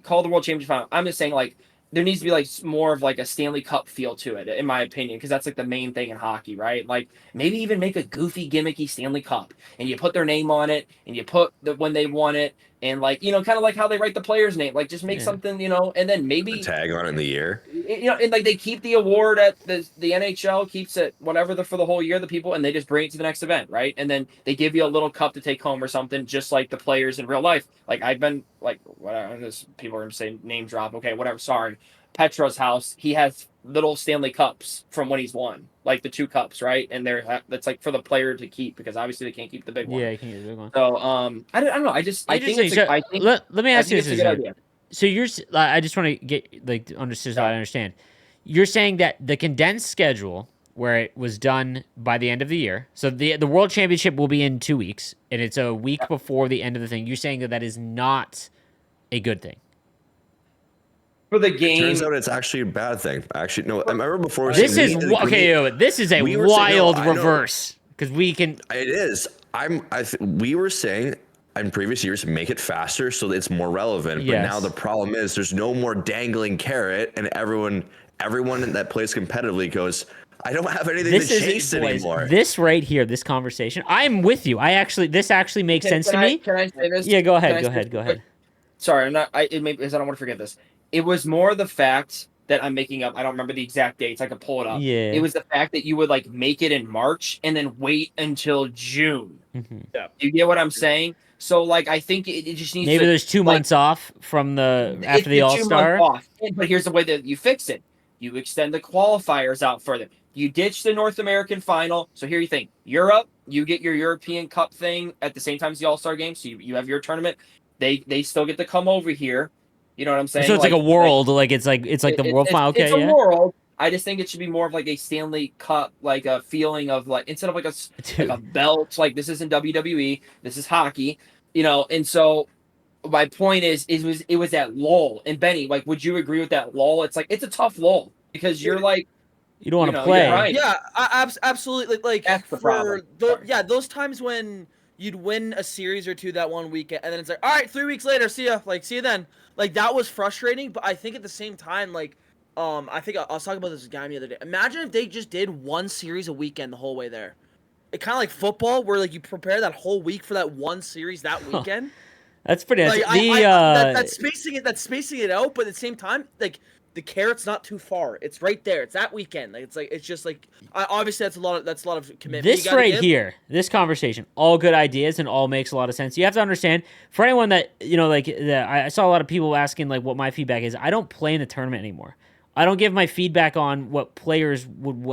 World Championship Final, I'm just saying, like, there needs to be like more of like a Stanley Cup feel to it, in my opinion, because that's like the main thing in hockey, right? Like, maybe even make a goofy, gimmicky Stanley Cup, and you put their name on it, and you put when they won it, and like, kind of like how they write the player's name, like just make something, and then maybe tag on it in the year, and like they keep the award at the NHL keeps it whatever for the whole year, the people, and they just bring it to the next event, right? And then they give you a little cup to take home or something, just like the players in real life. Like, I've been like, whatever, people are gonna say name drop, okay, whatever, sorry. Petra's house, he has little Stanley Cups from when he's won, like the 2 cups, right? And that's like for the player to keep, because obviously they can't keep the big one. Yeah, you can get the big one. So I don't know. I think let me ask you this. it's a good idea. So I just want to get like understood so I understand. You're saying that the condensed schedule, where it was done by the end of the year, so the World Championship will be in 2 weeks, and it's a week before the end of the thing. You're saying that is not a good thing. For the game, turns out it's actually a bad thing. Actually, no. I remember before. This is this is a wild reverse, because we can. It is. We were saying in previous years, make it faster so that it's more relevant. But now the problem is there's no more dangling carrot, and everyone that plays competitively goes, I don't have anything to chase anymore. This right here, this conversation, I'm with you. This actually makes sense to me. Can I say this? Yeah, go ahead. Sorry, I'm not. Because I don't want to forget this. It was more the fact that I'm making up. I don't remember the exact dates. I could pull it up. Yeah. It was the fact that you would like make it in March and then wait until June. Mm-hmm. Yeah. You get what I'm saying? So like, I think it just needs. Maybe there's 2 months off from after the All-Star. But here's the way that you fix it. You extend the qualifiers out further. You ditch the North American final. So here you think Europe. You get your European Cup thing at the same time as the All-Star game. So you have your tournament. They still get to come over here. You know what I'm saying? So it's like a world, it's like the world final. Okay, it's a world. I just think it should be more of like a Stanley Cup, like a feeling of like, instead of like a belt. Like, this isn't WWE, this is hockey. And so my point is it was that lull. And Benny, like, would you agree with that lull? It's like, it's a tough lull because you're like, you don't want to play. Right. Yeah, absolutely. Like, that's the problem. Those times when you'd win a series or two that one weekend, and then it's like, all right, 3 weeks later, see ya. Like, see you then. Like, that was frustrating, but I think at the same time, like, I think I was talking about this with a guy the other day. Imagine if they just did one series a weekend the whole way there. It kind of like football, where like you prepare that whole week for that one series that weekend. That's pretty. Like, that's spacing it out, but at the same time, like, the carrot's not too far. It's right there. It's that weekend. Like, it's just like, obviously that's a lot of commitment. This right here, this conversation, all good ideas and all makes a lot of sense. You have to understand, for anyone that I saw a lot of people asking like what my feedback is. I don't play in the tournament anymore. I don't give my feedback on what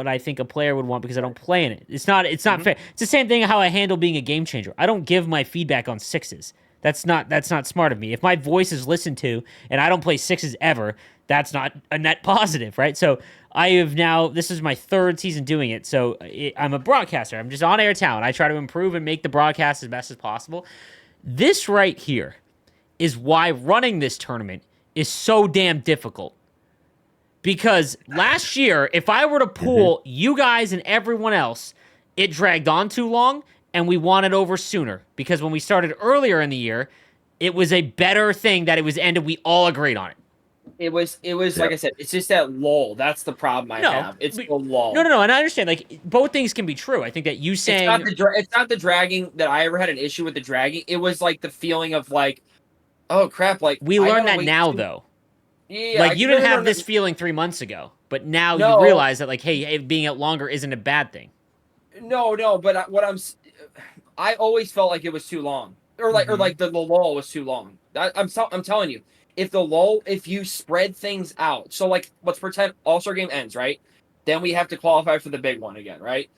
I think a player would want, because I don't play in it. It's not fair. It's the same thing how I handle being a game changer. I don't give my feedback on sixes. That's not smart of me. If my voice is listened to and I don't play sixes ever, that's not a net positive, right? So this is my 3rd season doing it. So I'm a broadcaster. I'm just on-air talent. I try to improve and make the broadcast as best as possible. This right here is why running this tournament is so damn difficult. Because last year, if I were to pull you guys and everyone else, it dragged on too long, and we won it over sooner. Because when we started earlier in the year, it was a better thing that it was ended. We all agreed on it. It was like Yep. I said, it's just that lull. That's the problem I No, have. It's but- the lull. No, and I understand. Like both things can be true. I think that you saying It's not the dragging that I ever had an issue with the dragging. It was like the feeling of like, oh crap, like we I learn gotta that wait now, two- though. Yeah, Like you no, didn't no, have no, this feeling 3 months ago, but now you no, realize that, like, hey, being out longer isn't a bad thing. no. But I always felt like it was too long, or Mhm. like the lull was too long. I'm telling you, if you spread things out, so like let's pretend All-Star game ends, right? Then we have to qualify for the big one again, right?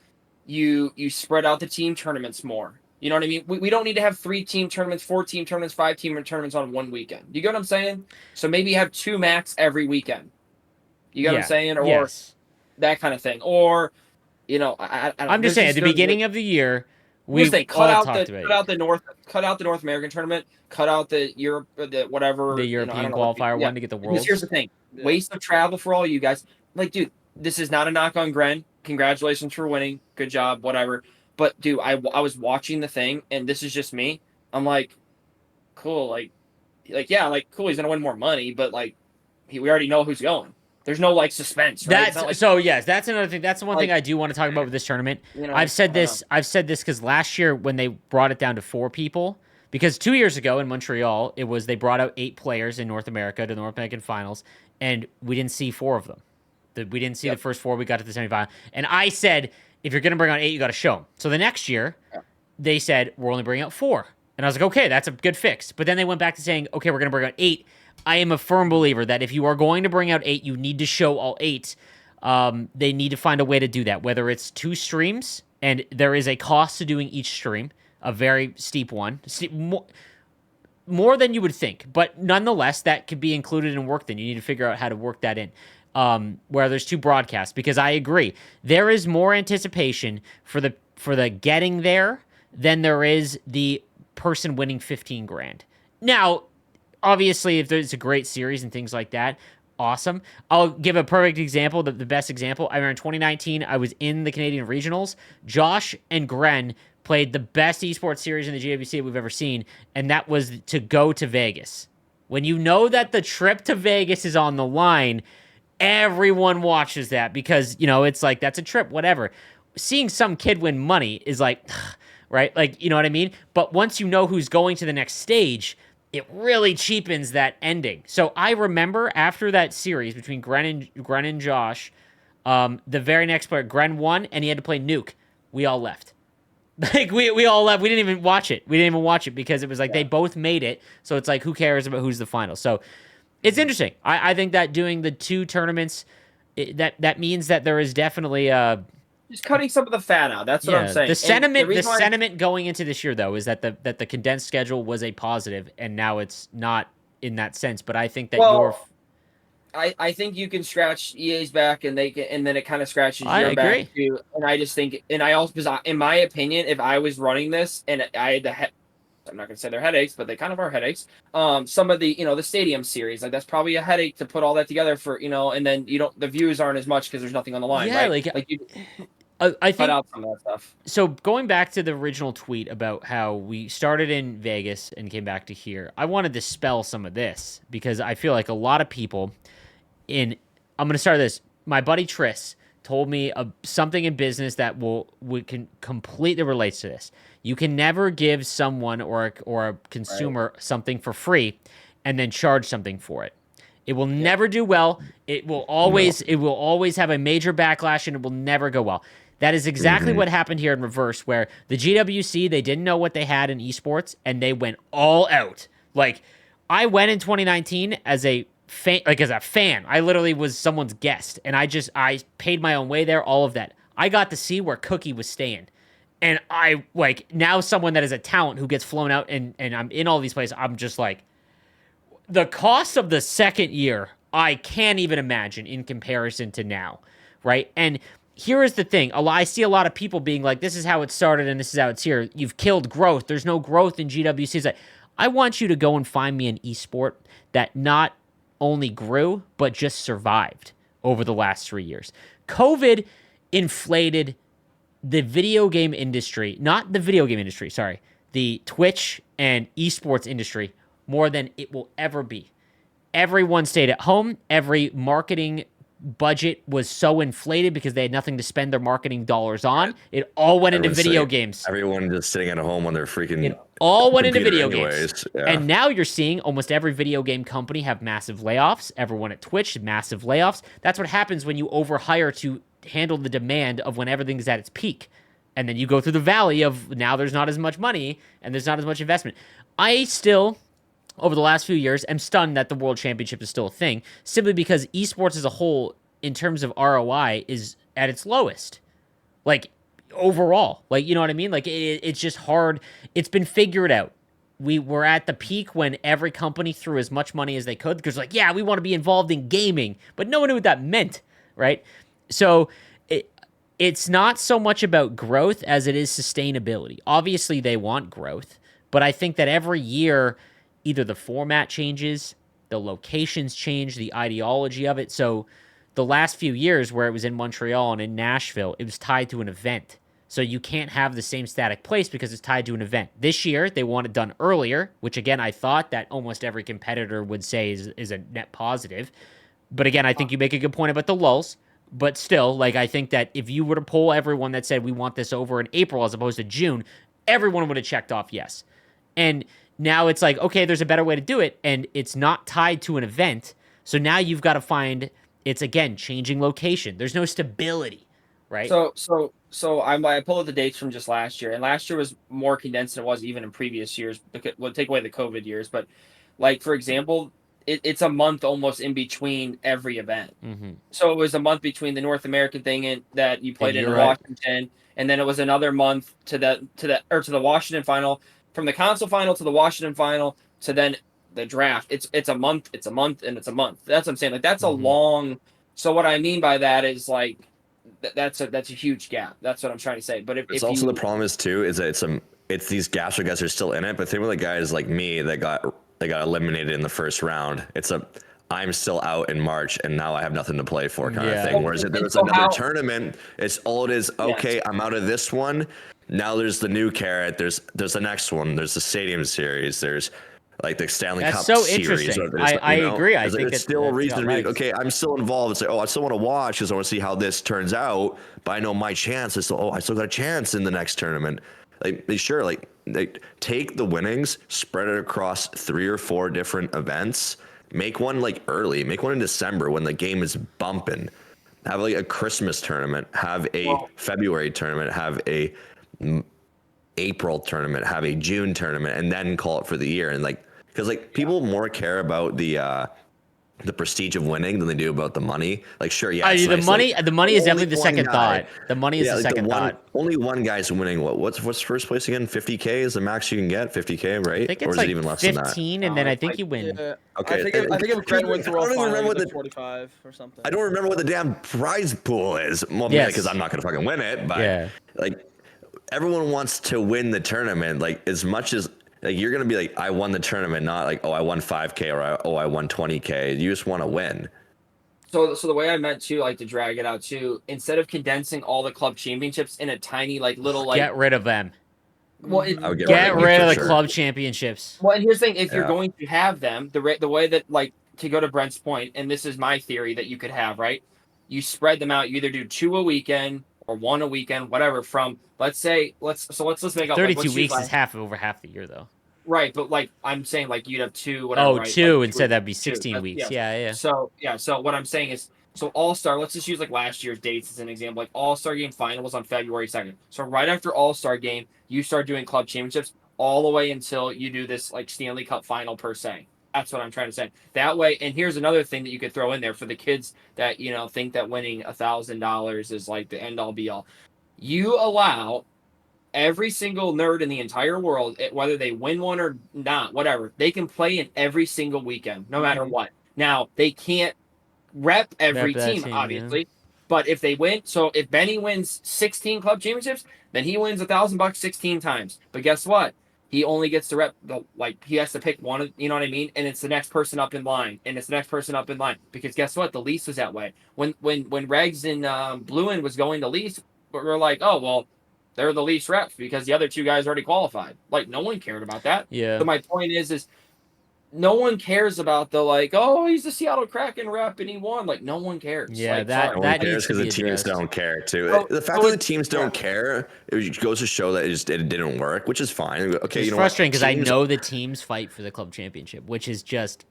You spread out the team tournaments more. You know what I mean? We don't need to have 3-team tournaments, 4-team tournaments, 5-team tournaments on one weekend. You get what I'm saying? So maybe have 2 max every weekend. You get what I'm Yeah. saying? Or Yes. that kind of thing. Or I don't I'm know. just saying, at the beginning of the year, we all talked about cut out the North American tournament, cut out the Europe, the whatever. the I European don't know. qualifier Yeah, one to get the because here's the Worlds. thing: Yeah. waste of travel for all you guys. Like, dude, this is not a knock on Gren. Congratulations for winning. Good job. Whatever. But dude, I was watching the thing, and this is just me. I'm like, cool. Like yeah, like cool. He's gonna win more money, but like, we already know who's going. There's no like suspense, right? It's not like So yes, that's another thing. That's the one thing like I do want to talk about with this tournament. you know. I've said I don't this. I've said this because last year when they brought it down to 4 people, because 2 years ago in Montreal it was they brought out 8 players in North America to the North American Finals, and we didn't see 4 of them. We didn't see the first 4. We got to the semifinal, and I said if you're gonna bring out 8, you got to show them. So the next year, they said we're only bringing out 4, and I was like, okay, that's a good fix. But then they went back to saying, okay, we're gonna bring out 8. I am a firm believer that if you are going to bring out 8, you need to show all 8. They need to find a way to do that, whether it's 2 streams, and there is a cost to doing each stream, a very steep one, more than you would think. But nonetheless, that could be included in work then. You need to figure out how to work that in. Where there's 2 broadcasts, because I agree. There is more anticipation for the getting there than there is the person winning 15 grand. Now, obviously, if there's a great series and things like that, awesome. I'll give a perfect example, the best example. I remember in 2019, I was in the Canadian Regionals. Josh and Gren played the best esports series in the GWC we've ever seen, and that was to go to Vegas. When you know that the trip to Vegas is on the line, everyone watches that because, it's like, that's a trip, whatever. Seeing some kid win money is like, right? Like, you know what I mean? But once you know who's going to the next stage, it really cheapens that ending. So I remember after that series between Gren and Josh, the very next player, Gren won, and he had to play Nuke. We all left. Like, we all left. We didn't even watch it. Because it was like they both made it. So it's like, who cares about who's the final? So it's interesting. I think that doing the 2 tournaments, that means that there is definitely just cutting some of the fat out. That's what I'm saying. The sentiment, the sentiment going into this year, though, is that the condensed schedule was a positive, and now it's not in that sense. But I think that I think you can scratch EA's back, and then it kind of scratches I your agree. back too. And I just think, and I also, because in my opinion, if I was running this and I had I'm not gonna say they're headaches, but they kind of are headaches. Some of the the stadium series, like that's probably a headache to put all that together for and then the views aren't as much because there's nothing on the line, Yeah, right? like you I cut think out some of that stuff. so. Going back to the original tweet about how we started in Vegas and came back to here, I want to dispel some of this because I feel like a lot of people I'm going to start this. My buddy Tris told me something in business that can completely relates to this. You can never give someone or a consumer something for free and then charge something for it. It will never do well. It will always have a major backlash, and it will never go well. That is exactly what happened here in reverse, where the GWC, they didn't know what they had in esports, and they went all out. Like, I went in 2019 as a fan. I literally was someone's guest, and I paid my own way there, all of that. I got to see where Cookie was staying. And I, now someone that is a talent who gets flown out, and I'm in all these places, I'm just like, the cost of the second year, I can't even imagine in comparison to now, right? And here is the thing. I see a lot of people being like, this is how it started and this is how it's here. You've killed growth. There's no growth in GWC. It's like, I want you to go and find me an esport that not only grew, but just survived over the last 3 years. COVID inflated the video game industry, not the video game industry, the Twitch and esports industry more than it will ever be. everyone stayed at home. Every marketing budget was so inflated because they had nothing to spend their marketing dollars on. It all went into video games. Everyone just sitting at home on their freaking It all went into computer video anyways. games. Yeah. And now you're seeing almost every video game company have massive layoffs. Everyone at Twitch, massive layoffs. That's what happens when you overhire to handle the demand of when everything's at its peak. And then you go through the valley of now there's not as much money and there's not as much investment. I still, over the last few years, am stunned that the World Championship is still a thing, simply because esports as a whole, in terms of ROI, is at its lowest. Like, overall. Like, you know what I mean? Like, it's just hard. It's been figured out. We were at the peak when every company threw as much money as they could because, like, yeah, we want to be involved in gaming. But no one knew what that meant, right? So it's not so much about growth as it is sustainability. Obviously, they want growth. But I think that every year, either the format changes, the locations change, the ideology of it. So the last few years where it was in Montreal and in Nashville, it was tied to an event. So you can't have the same static place because it's tied to an event. This year, they want it done earlier, which again, I thought that almost every competitor would say is a net positive. But again, I think you make a good point about the lulls. But still, like, I think that if you were to poll everyone that said we want this over in April as opposed to June, everyone would have checked off yes. And now it's like, okay, there's a better way to do it, and it's not tied to an event. So now you've got to find, it's again changing location. There's no stability, right? So I pulled up the dates from just last year, and last year was more condensed than it was even in previous years. We'll take away the COVID years, but like for example, it's a month almost in between every event. Mm-hmm. So it was a month between the North American thing that you played in Washington, and then it was another month to the Washington final, from the console final to the Washington final to then the draft. It's a month, and it's a month. That's what I'm saying. Like that's a long. So what I mean by that is like that's a huge gap. That's what I'm trying to say. But if also the problem is too is that it's these gaps where guys are still in it, but think of the guys like me that got eliminated in the first round. I'm still out in March and now I have nothing to play for kind of thing. Whereas if there was another tournament, it's all it is. Okay, I'm out of this one. Now there's the new carrot. There's the next one. There's the Stadium Series. There's like the Stanley Cup so Series. Interesting. I agree. I think it's still a reason to be okay. I'm still involved. It's like, oh, I still want to watch because I want to see how this turns out. But I know my chance is I still got a chance in the next tournament. Like they take the winnings, spread it across 3 or 4 different events. Make one like early. Make one in December when the game is bumping. Have like a Christmas tournament. Have a February tournament. Have a April tournament. Have a June tournament, and then call it for the year. And like, because like people more care about the prestige of winning than they do about the money. Like, sure, yeah. The nice. money, like, the money is definitely the second guy, thought. The money is the second thought. Only one guy's winning. What's first place again? 50K is the max you can get. 50K, right? I think it's or is like it even less 15, than and then I think you win. Yeah. Okay. I think if Grant wins the World Final, the 45 or something. I don't remember what the damn prize pool is. Well, yeah, because I'm not gonna fucking win it. But like, everyone wants to win the tournament. Like as much as. Like you're gonna be like, I won the tournament, not like, oh, I won 5K or I won 20K. You just want to win. So the way I meant to like to drag it out too, instead of condensing all the club championships in a tiny like little like get rid of them. Well, get rid of the club championships. Well, and here's the thing: if you're going to have them, the way that like to go to Brent's point, and this is my theory that you could have, right? You spread them out. You either do 2 a weekend or 1 a weekend, whatever. From let's make up 32 weeks is over half the year though. Right, but like I'm saying, like you'd have 2, whatever. Oh, right? 2 like, instead that'd be 16 weeks. Yeah. So what I'm saying is, so All-Star. Let's just use like last year's dates as an example. Like All-Star Game final was on February 2nd. So right after All-Star Game, you start doing club championships all the way until you do this like Stanley Cup final per se. That's what I'm trying to say. That way, and here's another thing that you could throw in there for the kids that think that winning $1,000 is like the end all be all. You allow every single nerd in the entire world, whether they win one or not, whatever, they can play in every single weekend, no matter what. Now, they can't rep every team, obviously, but if they win, so if Benny wins 16 club championships, then he wins $1,000 16 times. But guess what? He only gets to rep, he has to pick one of, you know what I mean? And it's the next person up in line, and it's the next person up in line. Because guess what? The lease was that way. When Regs and Bluin was going to lease, we're like, oh, well, they're the least reps because the other 2 guys already qualified. Like, no one cared about that. Yeah. So my point is no one cares about the like, oh, he's the Seattle Kraken rep and he won. Like, no one cares. Yeah, like, that sorry. No one that cares needs to because the be teams addressed. don't care too. So- The fact so that the it's- teams don't care, it goes to show that it didn't work, which is fine. Okay, It's you know frustrating because what? I Teams- know the teams fight for the club championship, which is just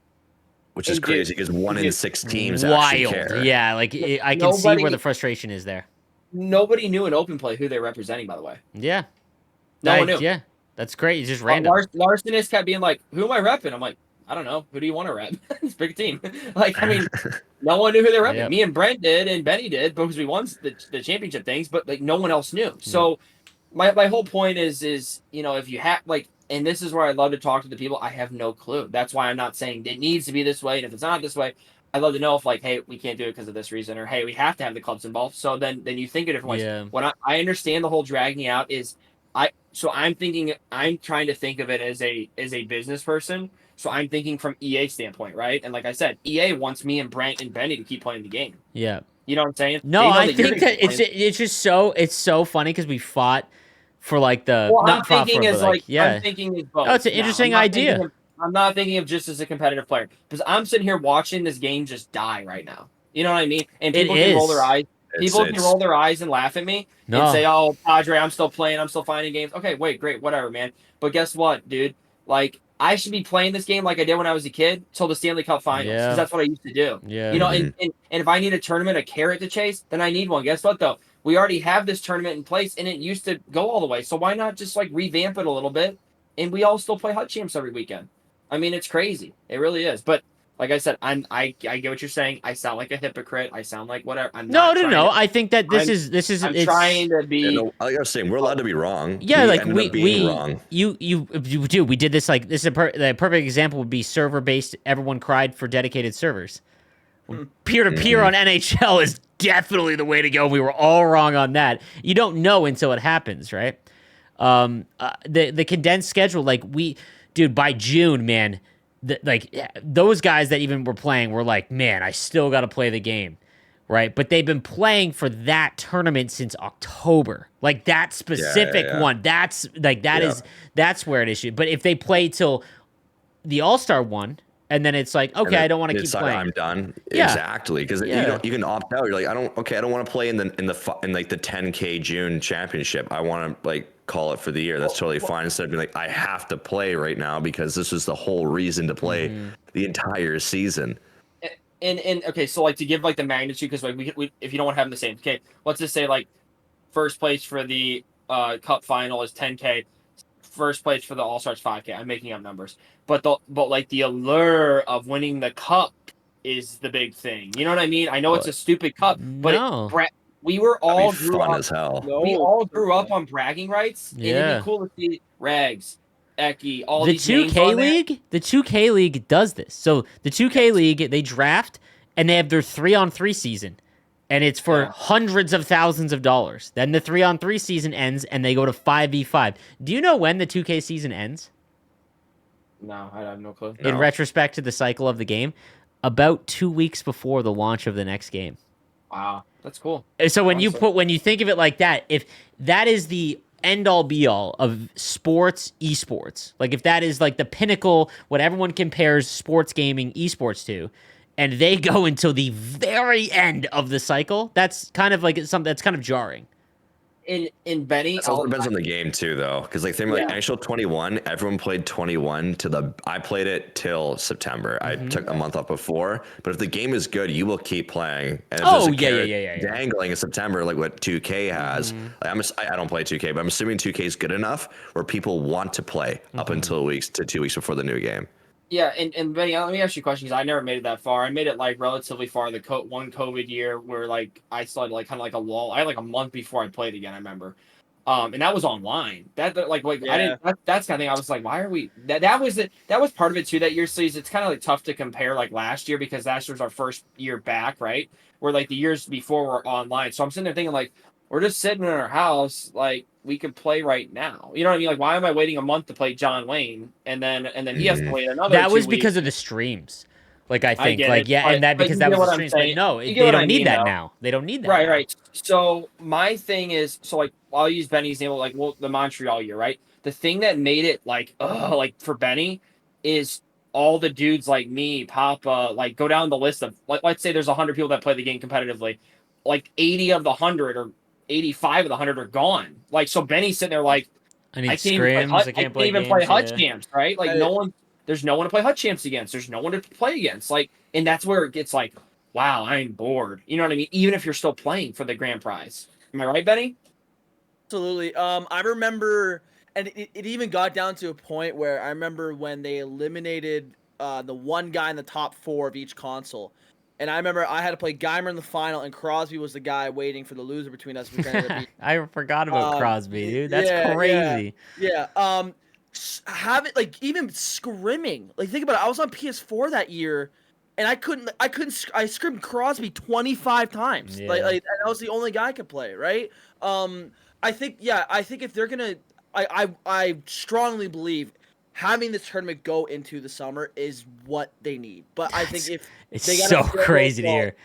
which is And crazy because 1 in dude, 6 teams actually wild. care. Yeah, like I can see where Nobody- the frustration is there. Nobody knew in open play who they're representing, by the way. Yeah, No one knew. Yeah, that's great. It's just random. Larson is kept being like, who am I repping? I'm like, I don't know. Who do you want to rep? It's a big team. Like, I mean, no one knew who they were repping. Yep. Me and Brent did, and Benny did, because we won the championship things, but like no one else knew. So my whole point is if you have like, and this is where I love to talk to the people. I have no clue. That's why I'm not saying it needs to be this way, and if it's not this way, I'd love to know if like, hey, we can't do it because of this reason, or hey, we have to have the clubs involved. So then you think of different ways. Yeah. When I understand the whole dragging out is I'm trying to think of it as a business person. So I'm thinking from EA standpoint, right? And like I said, EA wants me and Brent and Benny to keep playing the game. Yeah. You know what I'm saying? No, They know I you're think gonna that keep it's playing. just so funny because we fought for like the Well, not I'm fought thinking for, as but like yeah. I'm thinking as both. Oh, it's an now. interesting I'm not idea. thinking I'm not thinking of just as a competitive player because I'm sitting here watching this game just die right now. You know what I mean? And It people can roll is. their eyes. People can It's- roll their eyes and laugh at me No. and say, "Oh, Padre, I'm still playing. I'm still finding games." Okay, wait, great, whatever, man. But guess what, dude? Like, I should be playing this game like I did when I was a kid till the Stanley Cup Finals because Yeah. that's what I used to do. Yeah. You know, and if I need a tournament, a carrot to chase, then I need one. Guess what, though? We already have this tournament in place, and it used to go all the way. So why not just like revamp it a little bit, and we all still play Hut Champs every weekend? I mean, it's crazy. It really is. But like I said, I get what you're saying. I sound like a hypocrite. I sound like whatever. I'm not trying No. to- I think that this I'm- is I'm it's trying to be. Yeah, no, like I was saying, we're allowed to be wrong. Yeah, like ended up being wrong. you do. We did this like this is the perfect example would be server based. Everyone cried for dedicated servers. Peer to peer on NHL is definitely the way to go. We were all wrong on that. You don't know until it happens, right? The condensed schedule, like dude, by June, man, those guys that even were playing were like, man, I still got to play the game. Right, but they've been playing for that tournament since October. Like that specific one. That's like that's where it is. But if they play till the All-Star one, and then it's like, okay, I don't want to keep It's like, playing. I'm done. Yeah. Exactly, because Yeah. you can opt out. You're like, I don't want to play in like the 10K June championship. I want to like call it for the year. That's totally fine. Instead of being like, I have to play right now because this is the whole reason to play the entire season. And okay, so like to give like the magnitude, because like we if you don't want to have them the same, okay, let's just say like first place for the cup final is 10K, first place for the All Stars 5K. I'm making up numbers, but like the allure of winning the cup is the big thing. You know what I mean? I know it's a stupid cup, but No. we were all That'd be grew fun up. as hell. We all grew up on bragging rights, and it'd Yeah. be cool to see Rags, Eki, all The these names 2K on there. League, the 2K League does this. So the 2K League, they draft and they have their 3-on-3 season, and it's for hundreds of thousands of dollars. Then the 3-on-3 season ends, and they go to 5v5. Do you know when the 2K season ends? No, I have no clue. In retrospect to the cycle of the game, about 2 weeks before the launch of the next game. Wow, that's cool. So when Honestly. when you think of it like that, if that is the end all be all of sports, esports, like if that is like the pinnacle, what everyone compares sports gaming, esports to, and they go until the very end of the cycle, that's kind of like something that's kind of jarring. In Benny, It all depends on the game too, though, because like think like Yeah. NHL 21, everyone played 21 to the. I played it till September. I took a month off before, but if the game is good, you will keep playing. And if there's a carrot dangling in September, like what 2K has, like I don't play 2K, but I'm assuming 2K is good enough where people want to play up until 2 weeks before the new game. Yeah, and Benny, let me ask you a question because I never made it that far. I made it like relatively far the one COVID year where like I still had like kind of like a lull. I had like a month before I played again. I remember, and that was online. That I didn't. That's kind of thing. I was like, why are we? That was part of it too. That year, so it's kind of like tough to compare like last year because last year was our first year back, right? Where like the years before were online. So I'm sitting there thinking like, we're just sitting in our house, like we could play right now. You know what I mean? Like, why am I waiting a month to play John Wayne and then he has to wait another? That 2 was weeks? because of the streams. Like I think, get like it, yeah, but- and that but because you that get was what the I'm streams. But saying. no, You they get what don't I need mean, that though. now. They don't need that. Right, now. right. So my thing is, so like I'll use Benny's example, like the Montreal year, right? The thing that made it like for Benny is all the dudes like me, Papa, like go down the list of let's say there's 100 people that play the game competitively, like 80 of the 100 or 85 of the 100 are gone. Like so, Benny's sitting there like I need I can't even play scrims. hut. I I can't can't play even play games. hut Yeah. champs, right? Like no one. There's no one to play hut champs against. There's no one to play against. Like, and that's where it gets like, wow, I'm bored. You know what I mean? Even if you're still playing for the grand prize. Am I right, Benny? Absolutely. I remember, and it even got down to a point where I remember when they eliminated the one guy in the top 4 of each console. And I remember I had to play Geimer in the final, and Crosby was the guy waiting for the loser between us. Which ended up being, I forgot about Crosby, dude. That's crazy. Yeah. Have it like even scrimming. Like think about it. I was on PS4 that year, and I scrimmed Crosby 25 times. Yeah. Like and I was the only guy I could play. Right. I think if they're gonna, I strongly believe having this tournament go into the summer is what they need. But I think if It's they so crazy to hear.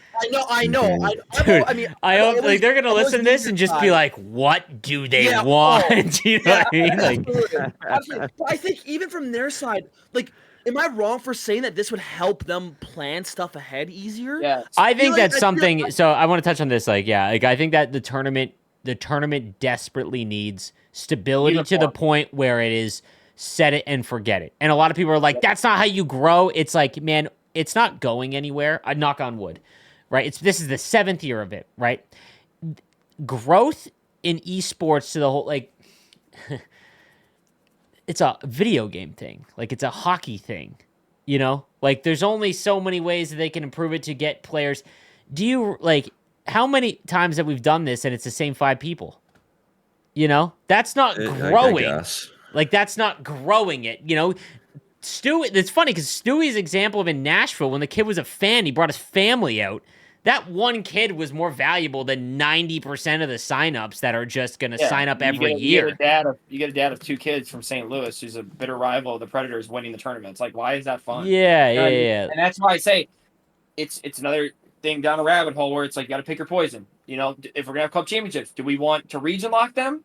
I know. Dude, I mean, I hope like they're gonna listen to this and just be like, "What do they want?" You know what I mean? Like, absolutely. But I think even from their side, like, am I wrong for saying that this would help them plan stuff ahead easier? Yeah. I think that's something. So I want to touch on this. Like, yeah, like I think that the tournament desperately needs stability to the point where it is set it and forget it. And a lot of people are like, "That's not how you grow." It's like, man, it's not going anywhere. I knock on wood, right? This is the 7th year of it, right? Growth in esports to the whole like. It's a video game thing. Like it's a hockey thing, you know? Like there's only so many ways that they can improve it to get players. Do you like how many times that we've done this and it's the same 5 people? You know? That's not growing. I guess. Like that's not growing it, you know? Stewie, it's funny because Stewie's example of in Nashville, when the kid was a fan, he brought his family out. That one kid was more valuable than 90% of the signups that are just going to sign up every year. You get a dad of 2 kids from St. Louis who's a bitter rival of the Predators winning the tournament. It's like, why is that fun? Yeah, You know what I mean? yeah. And that's why I say it's another thing down a rabbit hole where it's like you got to pick your poison. You know, if we're gonna have club championships, do we want to region lock them,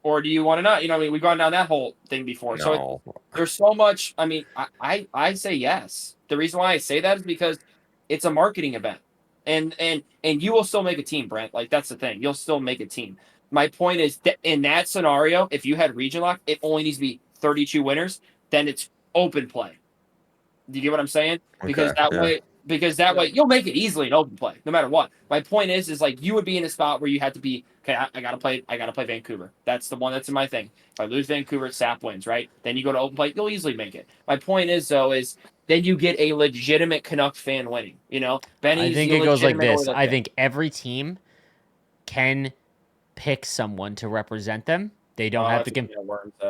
or do you want to not? You know, I mean, we've gone down that whole thing before. No. So there's so much. I mean, I say yes. The reason why I say that is because it's a marketing event. And you will still make a team, Brent. Like that's the thing. You'll still make a team. My point is that in that scenario, if you had region lock, it only needs to be 32 winners. Then it's open play. Do you get what I'm saying? Because that way you'll make it easily in open play, no matter what. My point is like you would be in a spot where you had to be okay. I gotta play Vancouver. That's the one that's in my thing. If I lose Vancouver, Sap wins, right? Then you go to open play, you'll easily make it. My point is though is then you get a legitimate Canuck fan winning. You know, I think it goes like this. I think every team can pick someone to represent them. They don't have to.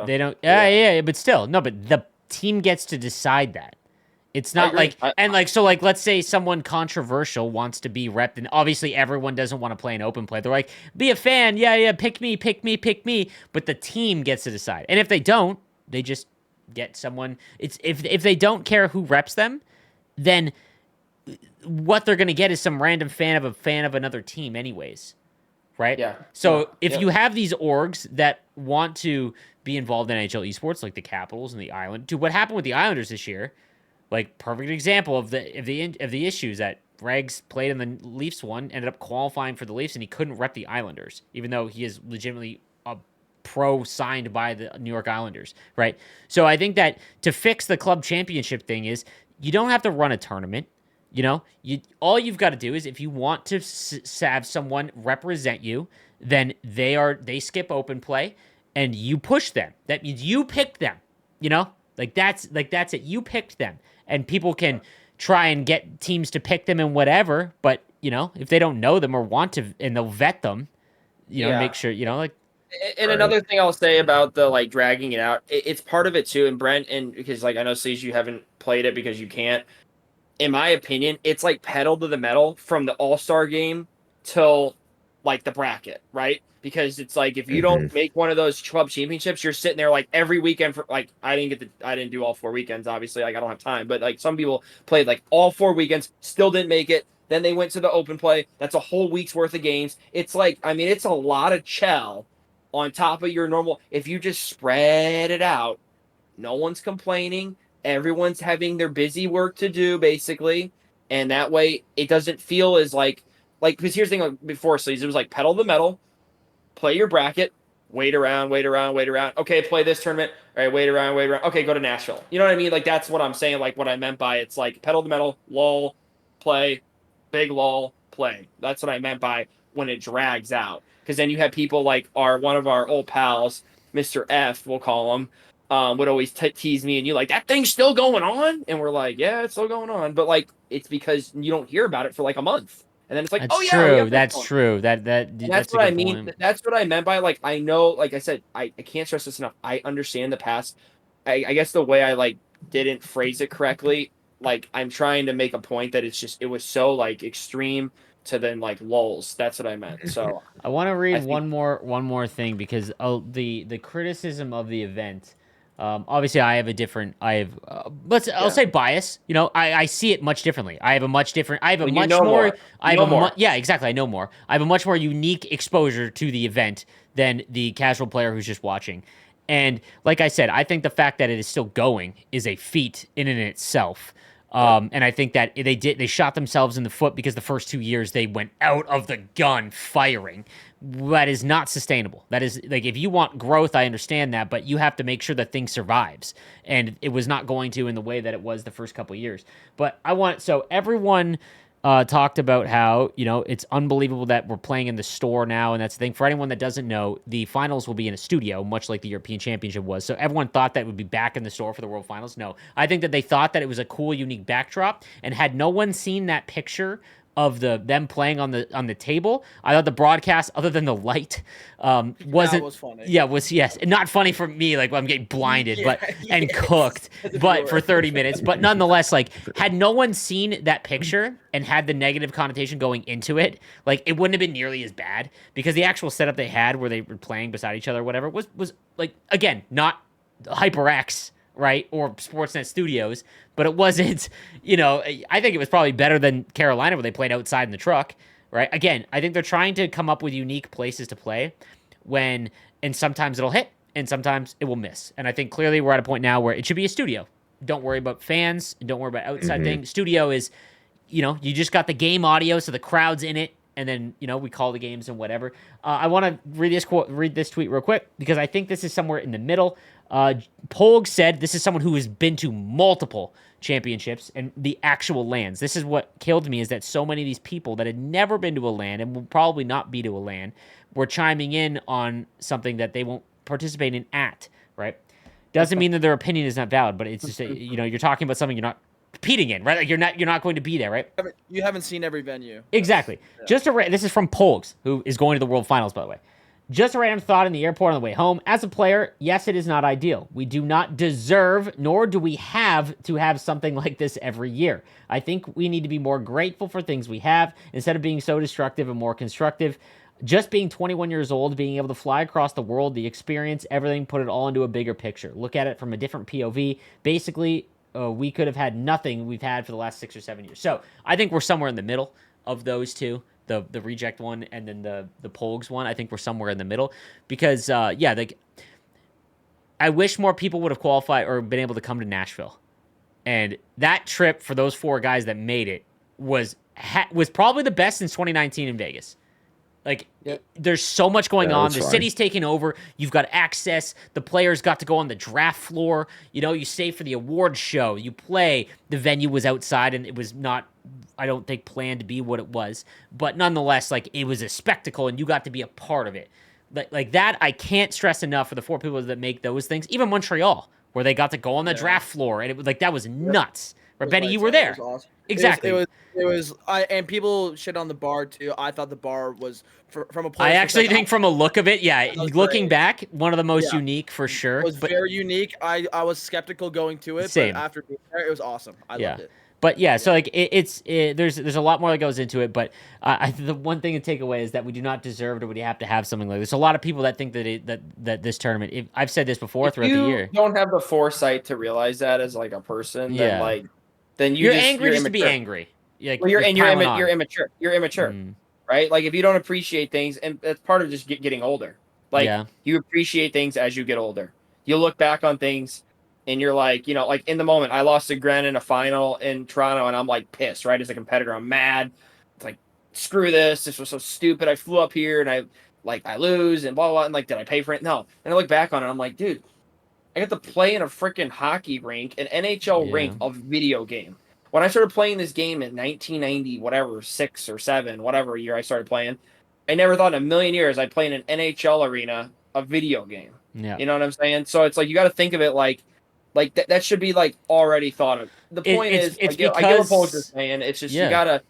They don't. Yeah, but still, no. But the team gets to decide that. It's not like let's say someone controversial wants to be repped, and obviously everyone doesn't want to play an open play. They're like, be a fan, yeah, pick me. But the team gets to decide, and if they don't, they just get someone. It's if they don't care who reps them, then what they're gonna get is some random fan of another team, anyways, right? Yeah. So if you have these orgs that want to be involved in NHL esports, like the Capitals and the Island, dude, what happened with the Islanders this year? Like perfect example of the issues that Rags played in the Leafs one, ended up qualifying for the Leafs, and he couldn't rep the Islanders, even though he is legitimately a pro signed by the New York Islanders, right? So I think that to fix the club championship thing is you don't have to run a tournament. You know, all you've got to do is if you want to have someone represent you, then they skip open play and you push them. That means you pick them. You know, like that's it. You picked them. And people can try and get teams to pick them and whatever, but you know, if they don't know them or want to, and they'll vet them, you know, make sure, you know, like. And another thing I'll say about the like dragging it out, it's part of it too. And Brent, and because like I know Sleaze, you haven't played it because you can't. In my opinion, it's like pedal to the metal from the All-Star game till like the bracket, right? Because it's like if you don't make one of those club championships, you're sitting there like every weekend for like I didn't do all 4 weekends, obviously, like I don't have time, but like some people played like all 4 weekends, still didn't make it. Then they went to the open play. That's a whole week's worth of games. It's like, I mean, it's a lot of Chel on top of your normal. If you just spread it out, no one's complaining. everyone's having their busy work to do basically, and that way it doesn't feel as because here's the thing, like before sleeves, it was like pedal the metal, play your bracket, wait around, wait around, wait around. Okay, play this tournament. All right, wait around, wait around. Okay, go to Nashville. You know what I mean? Like that's what I'm saying. Like what I meant by it's like pedal the metal, lull, play, big lull, play. That's what I meant by when it drags out. Because then you have people like one of our old pals, Mr. F, we'll call him, would always tease me and you like that thing's still going on, and we're like, yeah, it's still going on, but like it's because you don't hear about it for like a month. And then it's like, That's oh yeah, we true. have this That's going. true. And That's a what I good mean. point. That's what I meant by like I know, like I said, I can't stress this enough. I understand the past. I guess the way I like didn't phrase it correctly. Like I'm trying to make a point that it was so like extreme to then like lulls. That's what I meant. So I want to I read think one more thing because the criticism of the event. Obviously, I have a different. I'll yeah. say bias. You know, I see it much differently. I have a much different. I have a Well, you much know more. more. I You have know a more. yeah, exactly. I know more. I have a much more unique exposure to the event than the casual player who's just watching. And like I said, I think the fact that it is still going is a feat in and itself. Yep. And I think that they shot themselves in the foot because the first 2 years they went out of the gun firing. That is not sustainable. That is like if you want growth, I understand that, but you have to make sure that thing survives. And it was not going to in the way that it was the first couple of years. But so everyone talked about how, you know, it's unbelievable that we're playing in the store now. And that's the thing. For anyone that doesn't know, the finals will be in a studio, much like the European Championship was. So everyone thought that would be back in the store for the World Finals. No, I think that they thought that it was a cool, unique backdrop. And had no one seen that picture of them playing on the table, I thought the broadcast, other than the light, wasn't. was funny. Yeah, yes, not funny for me. Like I'm getting blinded, but and yes. cooked, but viewer. for 30 minutes. But nonetheless, like had no one seen that picture and had the negative connotation going into it, like it wouldn't have been nearly as bad because the actual setup they had where they were playing beside each other, or whatever, was like again not HyperX, right, or Sportsnet Studios, but it wasn't, you know, I think it was probably better than Carolina where they played outside in the truck, right? Again, I think they're trying to come up with unique places to play and sometimes it'll hit and sometimes it will miss. And I think clearly we're at a point now where it should be a studio. Don't worry about fans, don't worry about outside things. Studio is, you know, you just got the game audio, so the crowd's in it, and then, you know, we call the games and whatever. I want to read this tweet real quick because I think this is somewhere in the middle. Polg said this is someone who has been to multiple championships and the actual lands. This is what killed me, is that so many of these people that had never been to a land and will probably not be to a land were chiming in on something that they won't participate in right? Doesn't mean that their opinion is not valid, but it's just, you know, you're talking about something you're not competing in, right? Like you're not going to be there, right? You haven't seen every venue. Exactly. Yeah. This is from Polgs, who is going to the World Finals, by the way. Just a random thought in the airport on the way home. As a player, yes, it is not ideal. We do not deserve, nor do we have to have something like this every year. I think we need to be more grateful for things we have instead of being so destructive and more constructive. Just being 21 years old, being able to fly across the world, the experience, everything, put it all into a bigger picture. Look at it from a different POV. Basically, we could have had nothing we've had for the last 6 or 7 years. So I think we're somewhere in the middle of those two. The reject one and then the Polgs one. I think we're somewhere in the middle because like I wish more people would have qualified or been able to come to Nashville, and that trip for those 4 guys that made it was probably the best since 2019 in Vegas. Like, there's so much going on. The city's taking over. You've got access. The players got to go on the draft floor. You know, you stay for the awards show. You play. The venue was outside, and it was not, I don't think, planned to be what it was. But nonetheless, like, it was a spectacle, and you got to be a part of it. Like that, I can't stress enough for the 4 people that make those things. Even Montreal, where they got to go on the draft floor, and it was like, that was nuts. Right, Benny, you were there. It was awesome. Exactly. It was. And people shit on the bar too. I thought the bar was from a player. I actually think from a look of it, looking back, one of the most unique for sure. It was very unique. I was skeptical going to it, Same. but after being there, it was awesome. I loved it. But so like there's a lot more that goes into it. But the one thing to take away is that we do not deserve it, or we have to have something like this. A lot of people that think that this tournament. I've said this before throughout the year. You don't have the foresight to realize that as like a person. Then you're angry just to be angry. Like, well, you're immature. You're immature, right? Like if you don't appreciate things, and that's part of just getting older. Like you appreciate things as you get older. You look back on things and you're like, like in the moment, I lost to Gren in a final in Toronto, and I'm like pissed, right? As a competitor, I'm mad. It's like, screw this. This was so stupid. I flew up here and I lose and blah, blah, blah. And like, did I pay for it? No. And I look back on it, I'm like, dude, I got to play in a freaking hockey rink, an NHL rink, a video game. When I started playing this game in 1990, whatever, 6 or 7, whatever year I started playing, I never thought in a million years I'd play in an NHL arena, a video game. Yeah. You know what I'm saying? So it's like you got to think of it like that should be like already thought of. The point is, I get what Paul's just saying. It's just you gotta,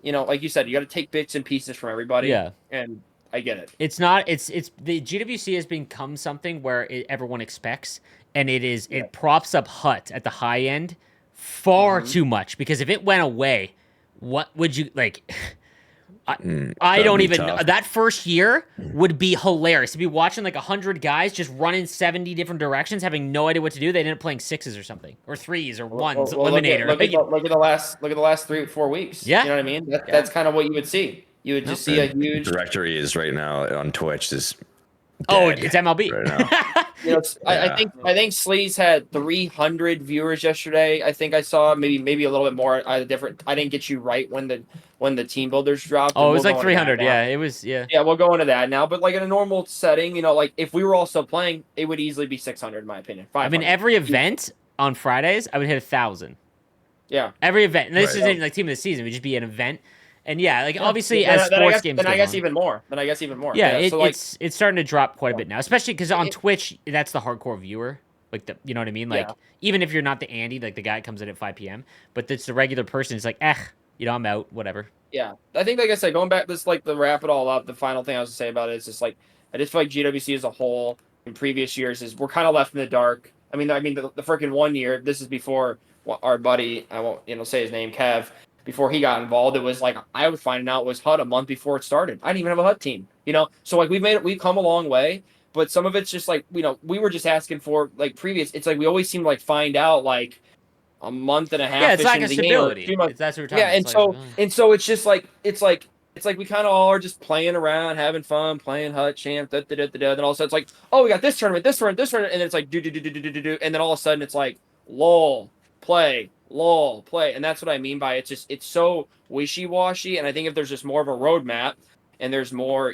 like you said, you got to take bits and pieces from everybody. Yeah. And I get it. It's not. It's the GWC has become something where everyone expects, and it props up Hut at the high end far too much, because if it went away, what would you like? I don't even know. That first year would be hilarious to be watching like 100 guys just running 70 different directions, having no idea what to do. They ended up playing 6s or something, or 3s or 1s, eliminator. Look at the last 3 or 4 weeks. Yeah, you know what I mean. That's kind of what you would see. You would just see a huge directory is right now on Twitch is. It's MLB. Right now. I think Sleaze had 300 viewers yesterday. I think I saw maybe a little bit more. I didn't get you right when the team builders dropped. Oh, it was like 300. Yeah, it was. Yeah. Yeah, we'll go into that now. But like in a normal setting, like if we were all still playing, it would easily be 600 in my opinion. 500. I mean, every event on Fridays, I would hit 1,000. Yeah. Every event. And this isn't like team of the season. It would just be an event. And yeah, like obviously as sports games. Then I guess even more. Yeah, it's starting to drop quite a bit now, especially because on Twitch, that's the hardcore viewer. Like you know what I mean? Like even if you're not the Andy, like the guy that comes in at 5 p.m., but it's the regular person. It's like, I'm out, whatever. Yeah, I think like I said, going back, this like to wrap it all up. The final thing I was to say about it is just like I just feel like GWC as a whole in previous years is we're kind of left in the dark. I mean the freaking 1 year. This is before our buddy, I won't say his name, Kev. Before he got involved, it was like I was finding out it was HUD a month before it started. I didn't even have a HUD team, So like we've come a long way, but some of it's just like we were just asking for like previous. It's like we always seem to like find out like a month and a half. Yeah, it's like a stability. That's what we're talking about. And so it's just like it's like we kind of all are just playing around, having fun, playing HUD champ, then all of a sudden it's like, oh, we got this tournament, and then it's like do, and then all of a sudden it's like lol, play, and that's what I mean by it's so wishy-washy. And I think if there's just more of a roadmap and there's more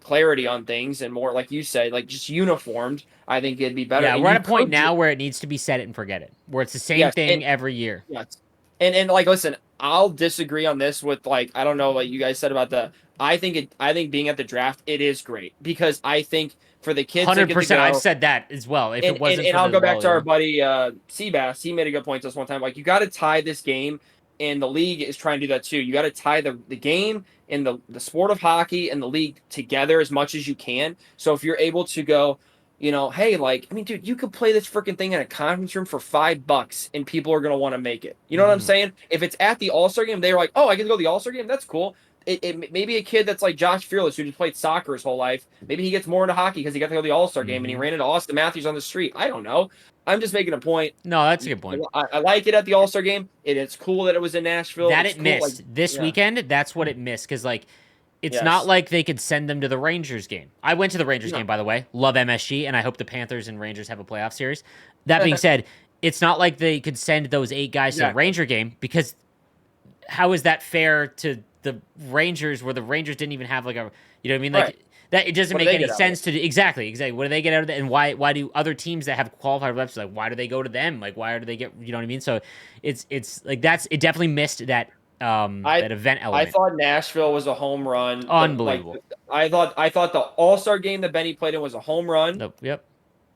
clarity on things and more, like you said, like just uniformed, I think it'd be better. Yeah, we're at a point now where it needs to be set it and forget it, where it's the same thing every year. Yes, and like listen, I'll disagree on this with like I don't know what you guys said about I think being at the draft, it is great because I think for the kids, 100%. I've said that as well. If it wasn't, and I'll go back to our buddy Seabass. He made a good point to us one time. Like you got to tie this game, and the league is trying to do that too. You got to tie the game and the sport of hockey and the league together as much as you can. So if you're able to go, hey, like I mean, dude, you could play this freaking thing in a conference room for $5, and people are gonna want to make it. You know what I'm saying? If it's at the All-Star game, they're like, oh, I can go to the All-Star game. That's cool. It maybe a kid that's like Josh Fearless who just played soccer his whole life. Maybe he gets more into hockey because he got to go to the All-Star game and he ran into Austin Matthews on the street. I don't know. I'm just making a point. No, that's a good point. I like it at the All-Star game. It's cool that it was in Nashville. That missed like, this weekend. That's what it missed because like it's not like they could send them to the Rangers game. I went to the Rangers game, by the way. Love MSG, and I hope the Panthers and Rangers have a playoff series. That being said, it's not like they could send those 8 guys to the Ranger game because how is that fair to the Rangers where the Rangers didn't even have like a, you know what I mean? Like that, it doesn't make any sense to do. Exactly. What do they get out of it? And why do other teams that have qualified reps, like, why do they go to them? Like, why do they get, you know what I mean? So it's like, it definitely missed that, that event element. I thought Nashville was a home run. Unbelievable. I thought the All-Star game that Benny played in was a home run. Yep.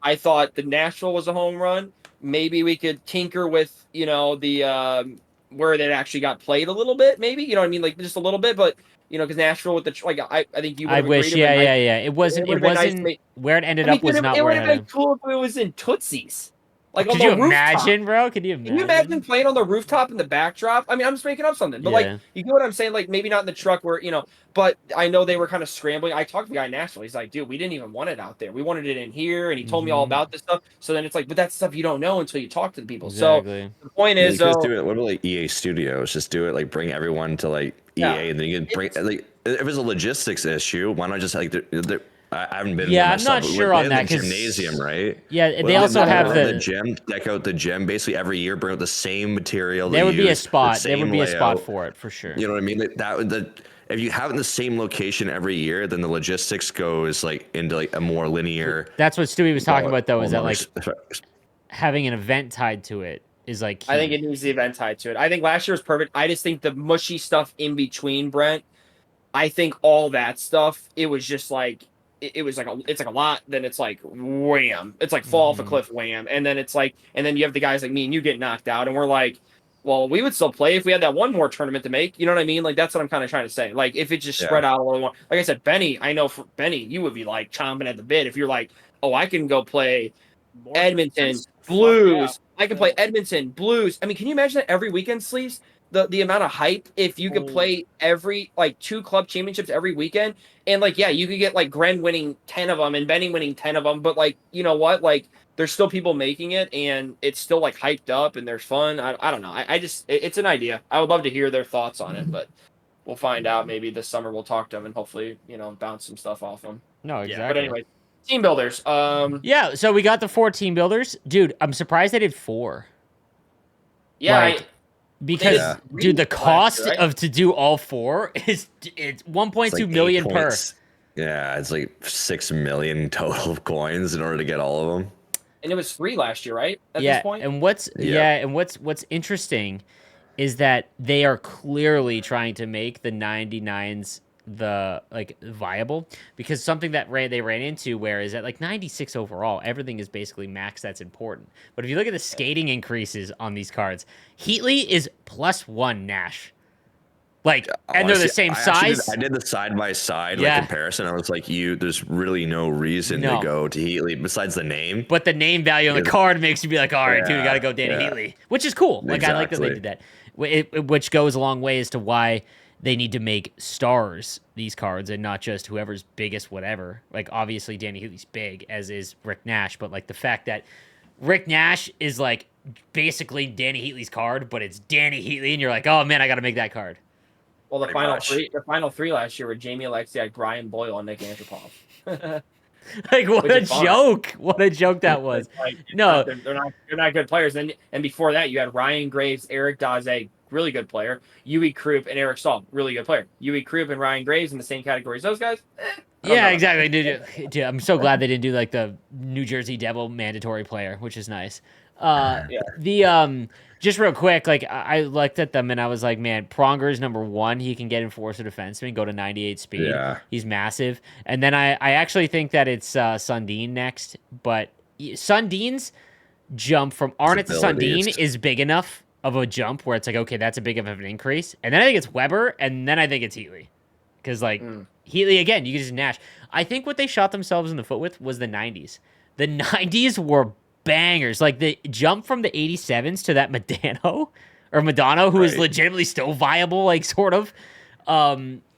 I thought the Nashville was a home run. Maybe we could tinker with, the, where it actually got played a little bit, maybe, you know what I mean, like just a little bit, but because Nashville with the like, I think you. I wish, yeah. It wasn't nice, where it ended up was not. It would have been cool if it was in Tootsie's. Like, could you imagine, bro? Could you imagine? Can you imagine playing on the rooftop in the backdrop? I mean, I'm just making up something, but like, you get what I'm saying? Like, maybe not in the truck where but I know they were kind of scrambling. I talked to the guy in Nashville. He's like, dude, we didn't even want it out there. We wanted it in here, and he told me all about this stuff. So then it's like, but that's stuff you don't know until you talk to the people. Exactly. So the point is, just do it. What about like EA Studios? Just do it. Like, bring everyone to like EA, and then you can bring like if it's a logistics issue, why not just like I haven't been. Yeah, there I'm not myself. sure They on have that, the 'cause- gymnasium, right? Yeah, Well, they also have the the gym. Deck out the gym basically every year. Bring out the same material. there they would be a use, the spot. There would same be a spot layout. for it for sure. You know what I mean? If you have it in the same location every year, then the logistics goes like into like a more linear. That's what Stewie was talking about though, is that like almost- having an event tied to it is like key. I think it needs the event tied to it. I think last year was perfect. I just think the mushy stuff in between, Brent. I think all that stuff, it was just like it was like it's like a lot. Then it's like wham, it's like fall off a cliff, wham, and then it's like, and then you have the guys like me and you get knocked out, and we're like, well, we would still play if we had that one more tournament to make. You know what I mean? Like that's what I'm kind of trying to say. Like if it just spread out a little more. Like I said, Benny, I know for Benny, you would be like chomping at the bit if you're like, oh, I can go play Edmonton Blues. Yeah. I can play Edmonton Blues. I mean, can you imagine that every weekend, Sleeves? The amount of hype if you could play every like 2 club championships every weekend, and like yeah, you could get like Gren winning 10 of them and Benny winning 10 of them, but like you know what, like there's still people making it and it's still like hyped up and there's fun. I don't know. I just it's an idea. I would love to hear their thoughts on it, but we'll find out. Maybe this summer we'll talk to them and hopefully bounce some stuff off them. No, exactly. But anyway, team builders. Yeah, so we got the 4 team builders. Dude, I'm surprised they did 4. Yeah, Like, because Yeah. dude, the Last year, cost right? of to do all 4 is it's 1.2 It's like million 8 per. points. Yeah, it's like 6 million total of coins in order to get all of them. and it was free last year, right? At Yeah, this point, and what's what's interesting is that they are clearly trying to make the 99s the like viable, because something that they ran into where is that like 96 overall everything is basically max that's important, but if you look at the skating increases on these cards, Heatley is +1 Nash, like, and they're the Honestly, same I actually size. I did the side by side Yeah. comparison. I was like, there's really no reason No. to go to Heatley besides the name. But the name value on the Yeah. card makes you be like, all right, dude, we Yeah, got to go Danny yeah. Heatley, which is cool. Like, I like that they Exactly. did that. Which goes a long way as to why they need to make stars these cards and not just whoever's biggest whatever. Like, obviously, Danny Heatley's big, as is Rick Nash, but, like, the fact that Rick Nash is, like, basically Danny Heatley's card, but it's Danny Heatley, and you're like, oh, man, I got to make that card. well, the Pretty final much. three last year were Jamie Alexiak, Brian Boyle, and Nick Antropov. Like, what Which a is fine. joke. What a joke that was. Like, No. they're not good players. And before that, you had Ryan Graves, Eric Daze, really good player. Yui Krupp and Eric Stahl, really good player. Yui Krupp and Ryan Graves in the same category as those guys. I don't Yeah, know. exactly. Dude, I'm so glad they didn't do like the New Jersey Devil mandatory player, which is nice. The just real quick, like I looked at them and I was like, man, Pronger's #1. He can get enforcer defenseman, go to 98 speed. Yeah. He's massive. And then I actually think that it's Sundin next, but Sundin's jump from Arnott to Sundin abilities. is big enough of a jump where it's like, okay, that's a big of an increase. And then I think it's Weber, and then I think it's Heatley. Because, like, Heatley, again, you can just Nash. I think what they shot themselves in the foot with was the 90s. The 90s were bangers. Like, the jump from the 87s to that Madonna, who is Right. legitimately still viable, like, sort of,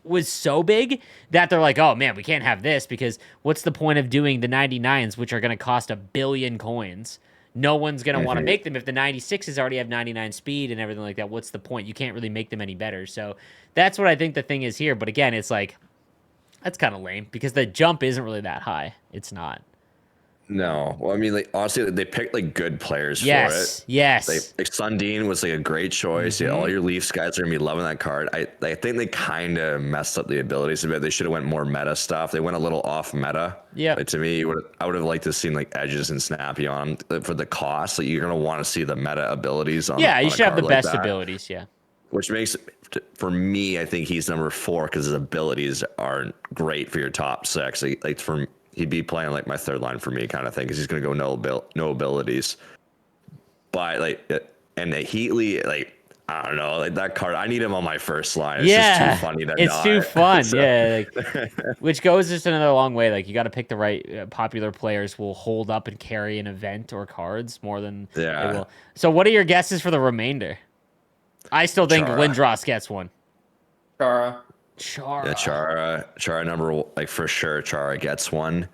was so big that they're like, oh, man, we can't have this, because what's the point of doing the 99s, which are going to cost 1 billion coins? No one's going to want to make them if the 96s already have 99 speed and everything like that. What's the point? You can't really make them any better. So that's what I think the thing is here. But again, it's like, that's kind of lame because the jump isn't really that high. It's not. No, well, I mean, like honestly, they picked like good players Yes. for it. Yes. Like Sundin was like a great choice. Yeah, all your Leafs guys are gonna be loving that card. I think they kind of messed up the abilities a bit. They should have went more meta stuff. They went a little off meta. Yeah. Like, to me, I would have liked to see like Edges and Snappy on for the cost. Like, you're gonna want to see the meta abilities on. Yeah, on you a should have the card like best that. abilities. Yeah. Which makes, for me, I think he's #4 because his abilities aren't great for your top 6. Like he'd be playing like my third line for me kind of thing because he's gonna go no abilities. But like, and the Heatley, like, I don't know, like that card, I need him on my first line. It's just too funny to it's not. too fun. So- Yeah, like, which goes just another long way. Like, you got to pick the right popular players will hold up and carry an event or cards more than Yeah. they will. So, what are your guesses for the remainder? I still think Chara. Lindros gets one. Chara. Chara. Yeah, Chara like for sure. Chara gets one.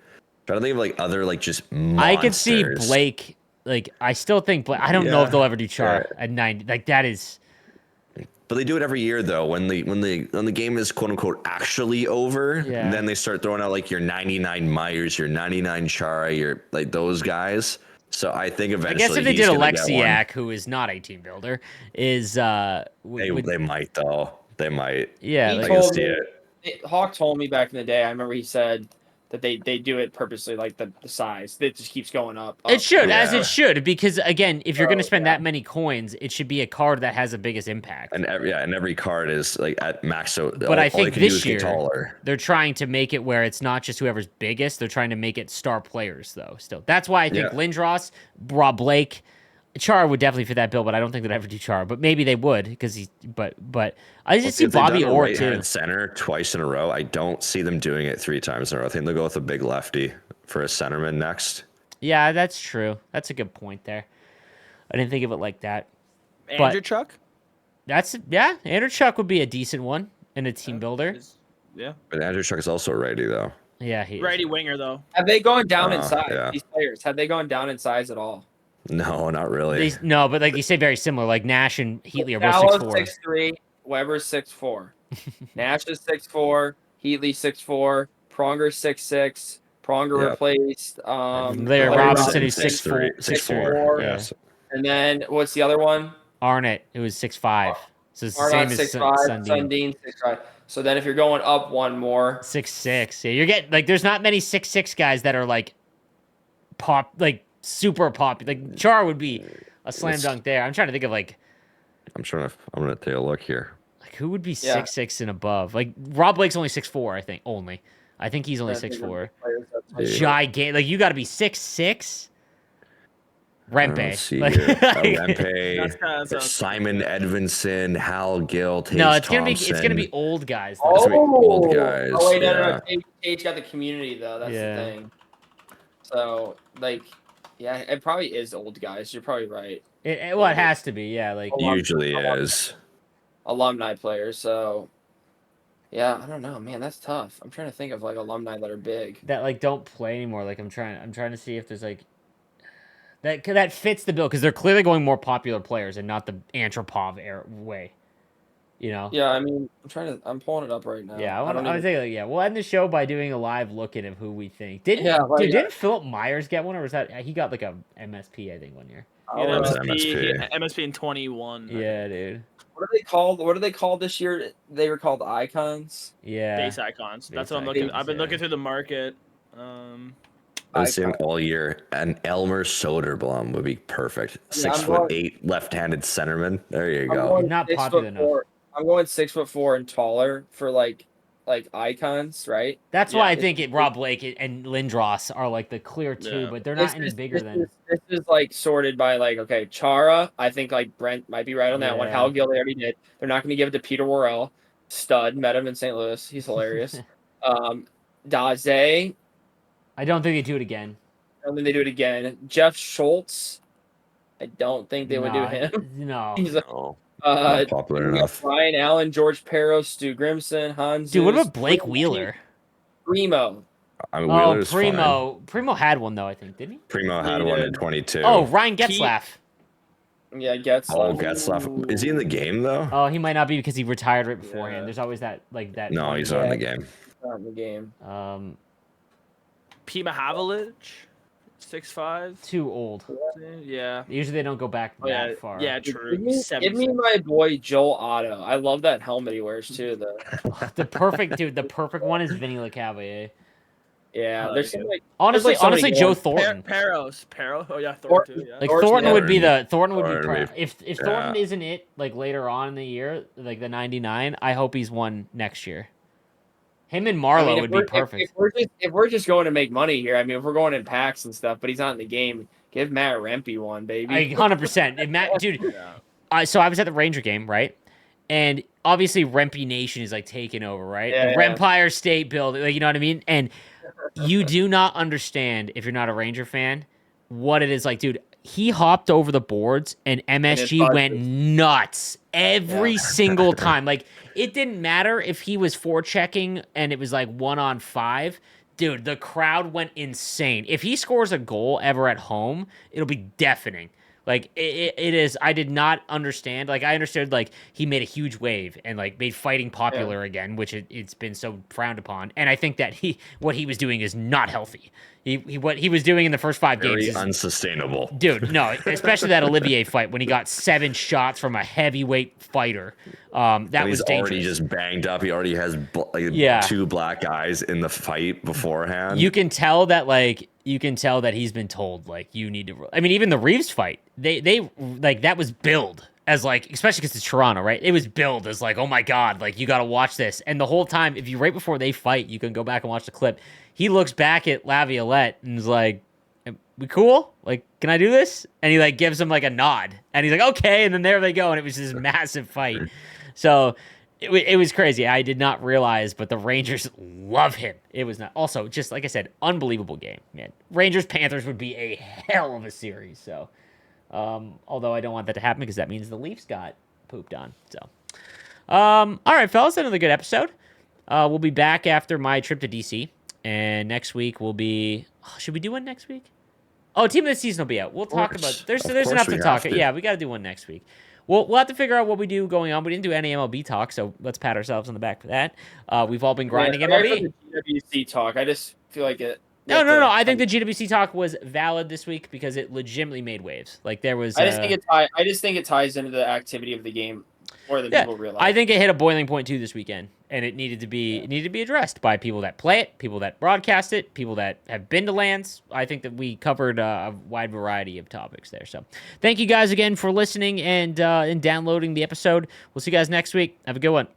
Trying to think of like other like just monsters. I could see Blake. Like, I still think Blake. I don't know if Yeah. they'll ever do Chara Yeah. at 90. Like, that is. But they do it every year though. When the game is quote unquote actually over, Yeah. then they start throwing out like your 99 Myers, your 99 Chara, your like those guys. So I think I eventually guess if they he's did gonna get one. Alexiak, who is not a team builder, is They might though. They might. yeah, He I like, can told see me, it. Hawk told me back in the day. I remember he said that they do it purposely, like the size. It just keeps going up. it should, as Yeah. it should, because again, if you're going to So, spend yeah. that many coins, it should be a card that has the biggest impact. And every card is like at max. So But I all think they can do this is get year taller. they're trying to make it where it's not just whoever's biggest. They're trying to make it star players, though. Still, that's why I think Yeah. Lindros, Rob Blake, Chara would definitely fit that bill, but I don't think they'd ever do Chara. But maybe they would because he's. But I just see If they've Bobby done a Orr too. right-handed center twice in a row, I don't see them doing it 3 times in a row. I think they'll go with a big lefty for a centerman next. Yeah, that's true. That's a good point there. I didn't think of it like that. Andrew Chuck. Andrew Chuck would be a decent one in a team builder. Yeah. But Andrew Chuck is also righty though. Yeah, he is. Righty winger though. Have they gone down in size? Yeah. These players have they gone down in size at all? No, not really. No, but like you say, very similar. Like Nash and Heatley are Gallo's both 6'4". 6'3", Weber's 6'4", Nash is 6'4", Heatley 6'4", Pronger 6'6", Pronger Yep. replaced. Larry Larry Robinson, who's 6'3", 6'4". 6'4". Yeah. Yes. and then what's the other one? Arnott, who was 6'5". So it's the Arnott same as 6'5", Sundin. Sundin 6'5". So then if you're going up one more, 6'6". Yeah, you're getting like there's not many 6'6" guys that are like super popular. Like Char would be a slam dunk there. I'm trying to think of like I'm gonna take a look here. who would be Yeah. 6'6" and above. Like Rob Blake's only 6'4", I think. I think he's only 6'4". Yeah. Gigantic. Like you got to be 6'6". Rempe. Let's see Like- here. That's Rempe, Simon Edvinson, Hal Gill, Tage no, it's Thompson. gonna be old guys. Though. That's what old guys, Oh wait, no, yeah. Tage got the community though. That's Yeah. the thing. So like, yeah, it probably is old guys. You're probably right. It has to be. Yeah, like Usually is. Alumni players. So yeah, I don't know, man. That's tough. I'm trying to think of like alumni that are big. that like don't play anymore. Like I'm trying to see if there's like that fits the bill because they're clearly going more popular players and not the Antropov way. You know. Yeah, I mean, I'm pulling it up right now. Yeah, I don't was even- thinking, like, yeah, we'll end the show by doing a live look-in of who we think. Didn't Philip Myers get one, or was that he got like a MSP? I think 1 year. Yeah, Oh, that's MSP in 21. Yeah, dude. What are they called? What are they called this year? They were called icons. Yeah. Base icons. That's Base what I'm looking. icons, I've been yeah. looking through the market. I've seen him all year. And Elmer Soderblom would be perfect. Yeah, 6'8", left-handed centerman. There you I'm go. going Not 6'4". popular enough. I'm going 6'4" and taller for like icons, right? That's why I Yeah. think Rob Blake and Lindros are like the clear two, Yeah. but they're not any bigger than. This is like sorted by like, okay, Chara. I think like Brent might be right on that one. Yeah. Hal Gill, they already did. They're not going to give it to Peter Worrell. Stud, met him in St. Louis. He's hilarious. Daze. I I don't think they do it again. don't think they do it again. Jeff Schultz. I don't think they would do Nah, him. No. He's No, not popular enough. Ryan Allen, George Perro, Stu Grimson, Hans. Dude, what about Blake Wheeler? Primo. I mean, Oh, Wheeler's fine. Primo had one though, I think, didn't he? Primo had He one did. in 22. Oh, Ryan Getzlaff. Yeah, Getzlaff. Oh, Getzlaff. Is he in the game though? Oh, he might not be because he retired right beforehand. Yeah. There's always that that. No, he's not in the game. Not in the game. Pima Havlich, 6'5". Too old. Yeah. Usually they don't go back Oh, yeah. that far. Yeah, true. Give me 7'6". my boy Joel Otto. I love that helmet he wears too. The perfect one is Vinny LeCavalier. Yeah, Oh, there's yeah. some like Honestly, like somebody Joe going- Thornton. Pero. Oh yeah, Thornton too. Yeah. Like Thornton Thornton would be Thornton. Thornton would be Thornton if yeah. Thornton isn't it like later on in the year, like the 99, I hope he's one next year. Him and Marlowe I mean, would be perfect. If we're just going to make money here, I mean, if we're going in packs and stuff, but he's not in the game, give Matt Rempe one, baby. 100%. Matt, dude, Yeah. so I was at the Ranger game, right? And obviously Rempe Nation is like taking over, right? Yeah, the yeah. Rempire State building, like you know what I mean? And you do not understand if you're not a Ranger fan what it is like, dude. He hopped over the boards and MSG buzzes. went nuts every Yeah. single time. Like it didn't matter if he was forechecking and it was like 1-on-5. Dude, the crowd went insane. If he scores a goal ever at home, it'll be deafening. Like it is. I did not understand. Like I understood like he made a huge wave and like made fighting popular again, which it's been so frowned upon. And I think that what he was doing is not healthy. What he was doing in the first 5 games is unsustainable. Dude, no, especially that Olivier fight when he got 7 shots from a heavyweight fighter. That was dangerous. He's already just banged up. He already has 2 black eyes in the fight beforehand. You can tell that he's been told like you need to. I mean, even the Reeves fight, they like that was billed as like, especially because it's Toronto, right? It was billed as like, oh my god, like you got to watch this. And the whole time, if you right before they fight, you can go back and watch the clip. He looks back at Laviolette and is like, we cool? Like, can I do this? And he like gives him like a nod, and he's like, okay. And then there they go, and it was this massive fight. So it was crazy. I did not realize, but the Rangers love him. It was not also just like I said, unbelievable game, man. Rangers Panthers would be a hell of a series. So, although I don't want that to happen because that means the Leafs got pooped on. So, all right, fellas, another good episode. We'll be back after my trip to DC. And next week will be. Oh, should we do one next week? Oh, team of the season will be out. We'll talk about. There's enough to talk. Yeah, we got to do one next week. We'll have to figure out what we do going on. We didn't do any MLB talk, so let's pat ourselves on the back for that. We've all been grinding MLB. The GWC talk. I just feel like it. No. I think the GWC talk was valid this week because it legitimately made waves. Like there was. I just think it ties into the activity of the game more than people realize. I think it hit a boiling point too this weekend, and it needed to be addressed by people that play it, people that broadcast it, people that have been to lands. I think that we covered a wide variety of topics there. So, thank you guys again for listening and downloading the episode. We'll see you guys next week. Have a good one.